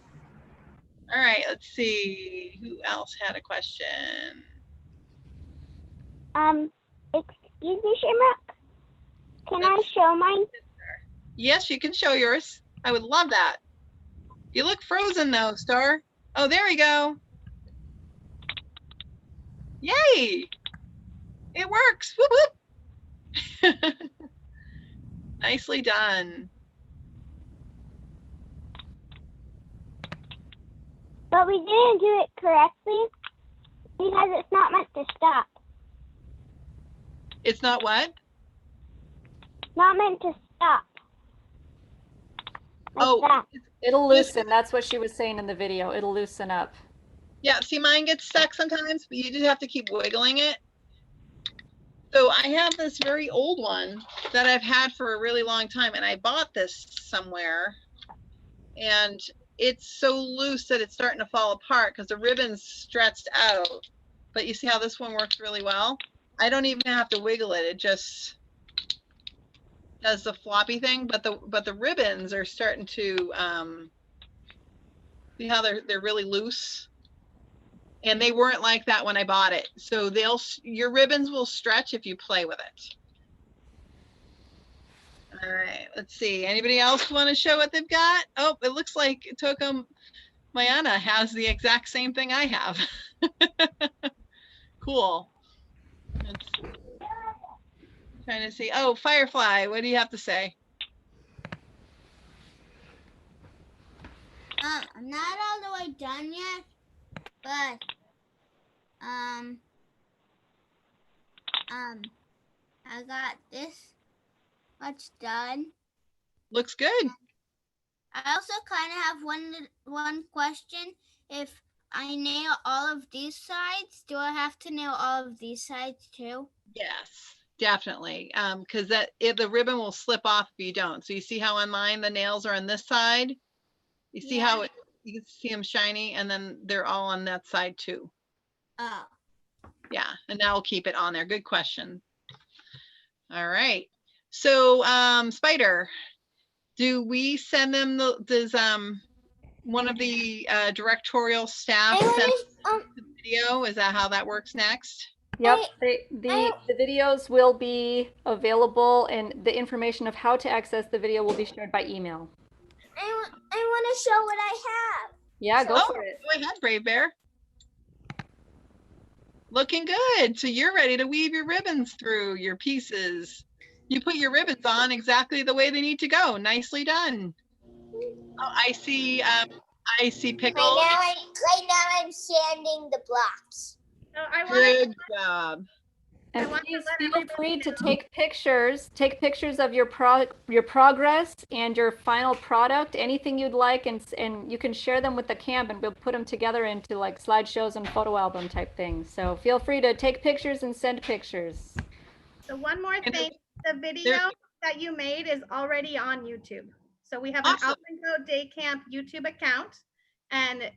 Speaker 2: All right, let's see who else had a question.
Speaker 6: Excuse me, Shamrock. Can I show mine?
Speaker 2: Yes, you can show yours. I would love that. You look frozen though, Star. Oh, there we go. Yay! It works. Whoop whoop. Nicely done.
Speaker 6: But we didn't do it correctly because it's not meant to stop.
Speaker 2: It's not what?
Speaker 6: Not meant to stop.
Speaker 2: Oh,
Speaker 6: that.
Speaker 4: It'll loosen. That's what she was saying in the video. It'll loosen up.
Speaker 2: Yeah, see, mine gets stuck sometimes, but you just have to keep wiggling it. So I have this very old one that I've had for a really long time, and I bought this somewhere, and it's so loose that it's starting to fall apart because the ribbon's stretched out. But you see how this one works really well? I don't even have to wiggle it. It just does the floppy thing, but the ribbons are starting to see how they're really loose, and they weren't like that when I bought it. So your ribbons will stretch if you play with it. All right, let's see. Anybody else want to show what they've got? Oh, it looks like Tokum Mayana has the exact same thing I have. Cool. Let's see. Trying to see. Oh, Firefly, what do you have to say?
Speaker 13: I'm not all the way done yet, but I got this much done.
Speaker 2: Looks good.
Speaker 13: I also kind of have one question. If I nail all of these sides, do I have to nail all of these sides too?
Speaker 2: Yes, definitely. Because the ribbon will slip off if you don't. So you see how on mine the nails are on this side? You see how you can see them shiny, and then they're all on that side too.
Speaker 13: Oh.
Speaker 2: Yeah, and now we'll keep it on there. Good question. All right. So Spider, do we send them does one of the directorial staff send the video? Is that how that works next?
Speaker 4: Yep, the videos will be available, and the information of how to access the video will be shared by email.
Speaker 13: I want to show what I have.
Speaker 4: Yeah, go for it.
Speaker 2: Go ahead, Brave Bear. Looking good. So you're ready to weave your ribbons through your pieces. You put your ribbons on exactly the way they need to go. Nicely done. Oh, I see Pickle.
Speaker 13: Right now I'm sanding the blocks.
Speaker 2: Good job.
Speaker 4: And please feel free to take pictures of your progress and your final product, anything you'd like, and you can share them with the camp, and we'll put them together into like slideshows and photo album type things. So feel free to take pictures and send pictures.
Speaker 16: So one more thing, the video that you made is already on YouTube. So we have an Alpinco Day Camp YouTube account, and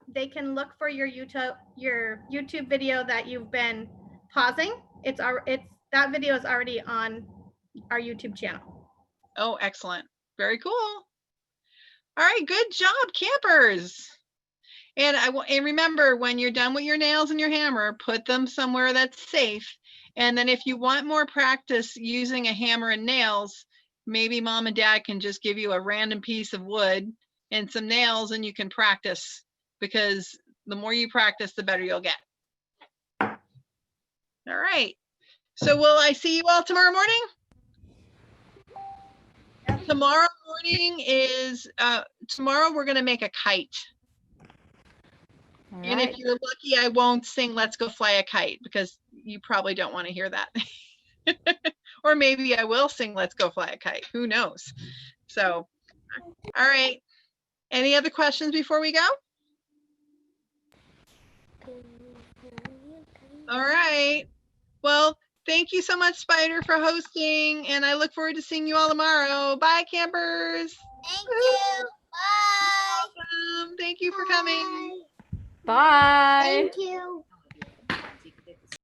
Speaker 16: they can look for your YouTube video that you've been pausing. That video is already on our YouTube channel.
Speaker 2: Oh, excellent. Very cool. All right, good job, campers. And remember, when you're done with your nails and your hammer, put them somewhere that's safe. And then if you want more practice using a hammer and nails, maybe mom and dad can just give you a random piece of wood and some nails and you can practice, because the more you practice, the better you'll get. All right. So will I see you all tomorrow morning? Tomorrow morning is, tomorrow we're gonna make a kite.
Speaker 4: All
Speaker 2: And
Speaker 4: right.
Speaker 2: if you're lucky, I won't sing Let's Go Fly a Kite, because you probably don't want to hear that. Or maybe I will sing Let's Go Fly a Kite. Who knows? So, all right. Any other questions before we go? All right. Well, thank you so much, Spider, for hosting, and I look forward to seeing you all tomorrow. Bye, campers.
Speaker 13: Thank you. Bye.
Speaker 2: Welcome. Thank you for coming.
Speaker 4: Bye.
Speaker 13: Thank you.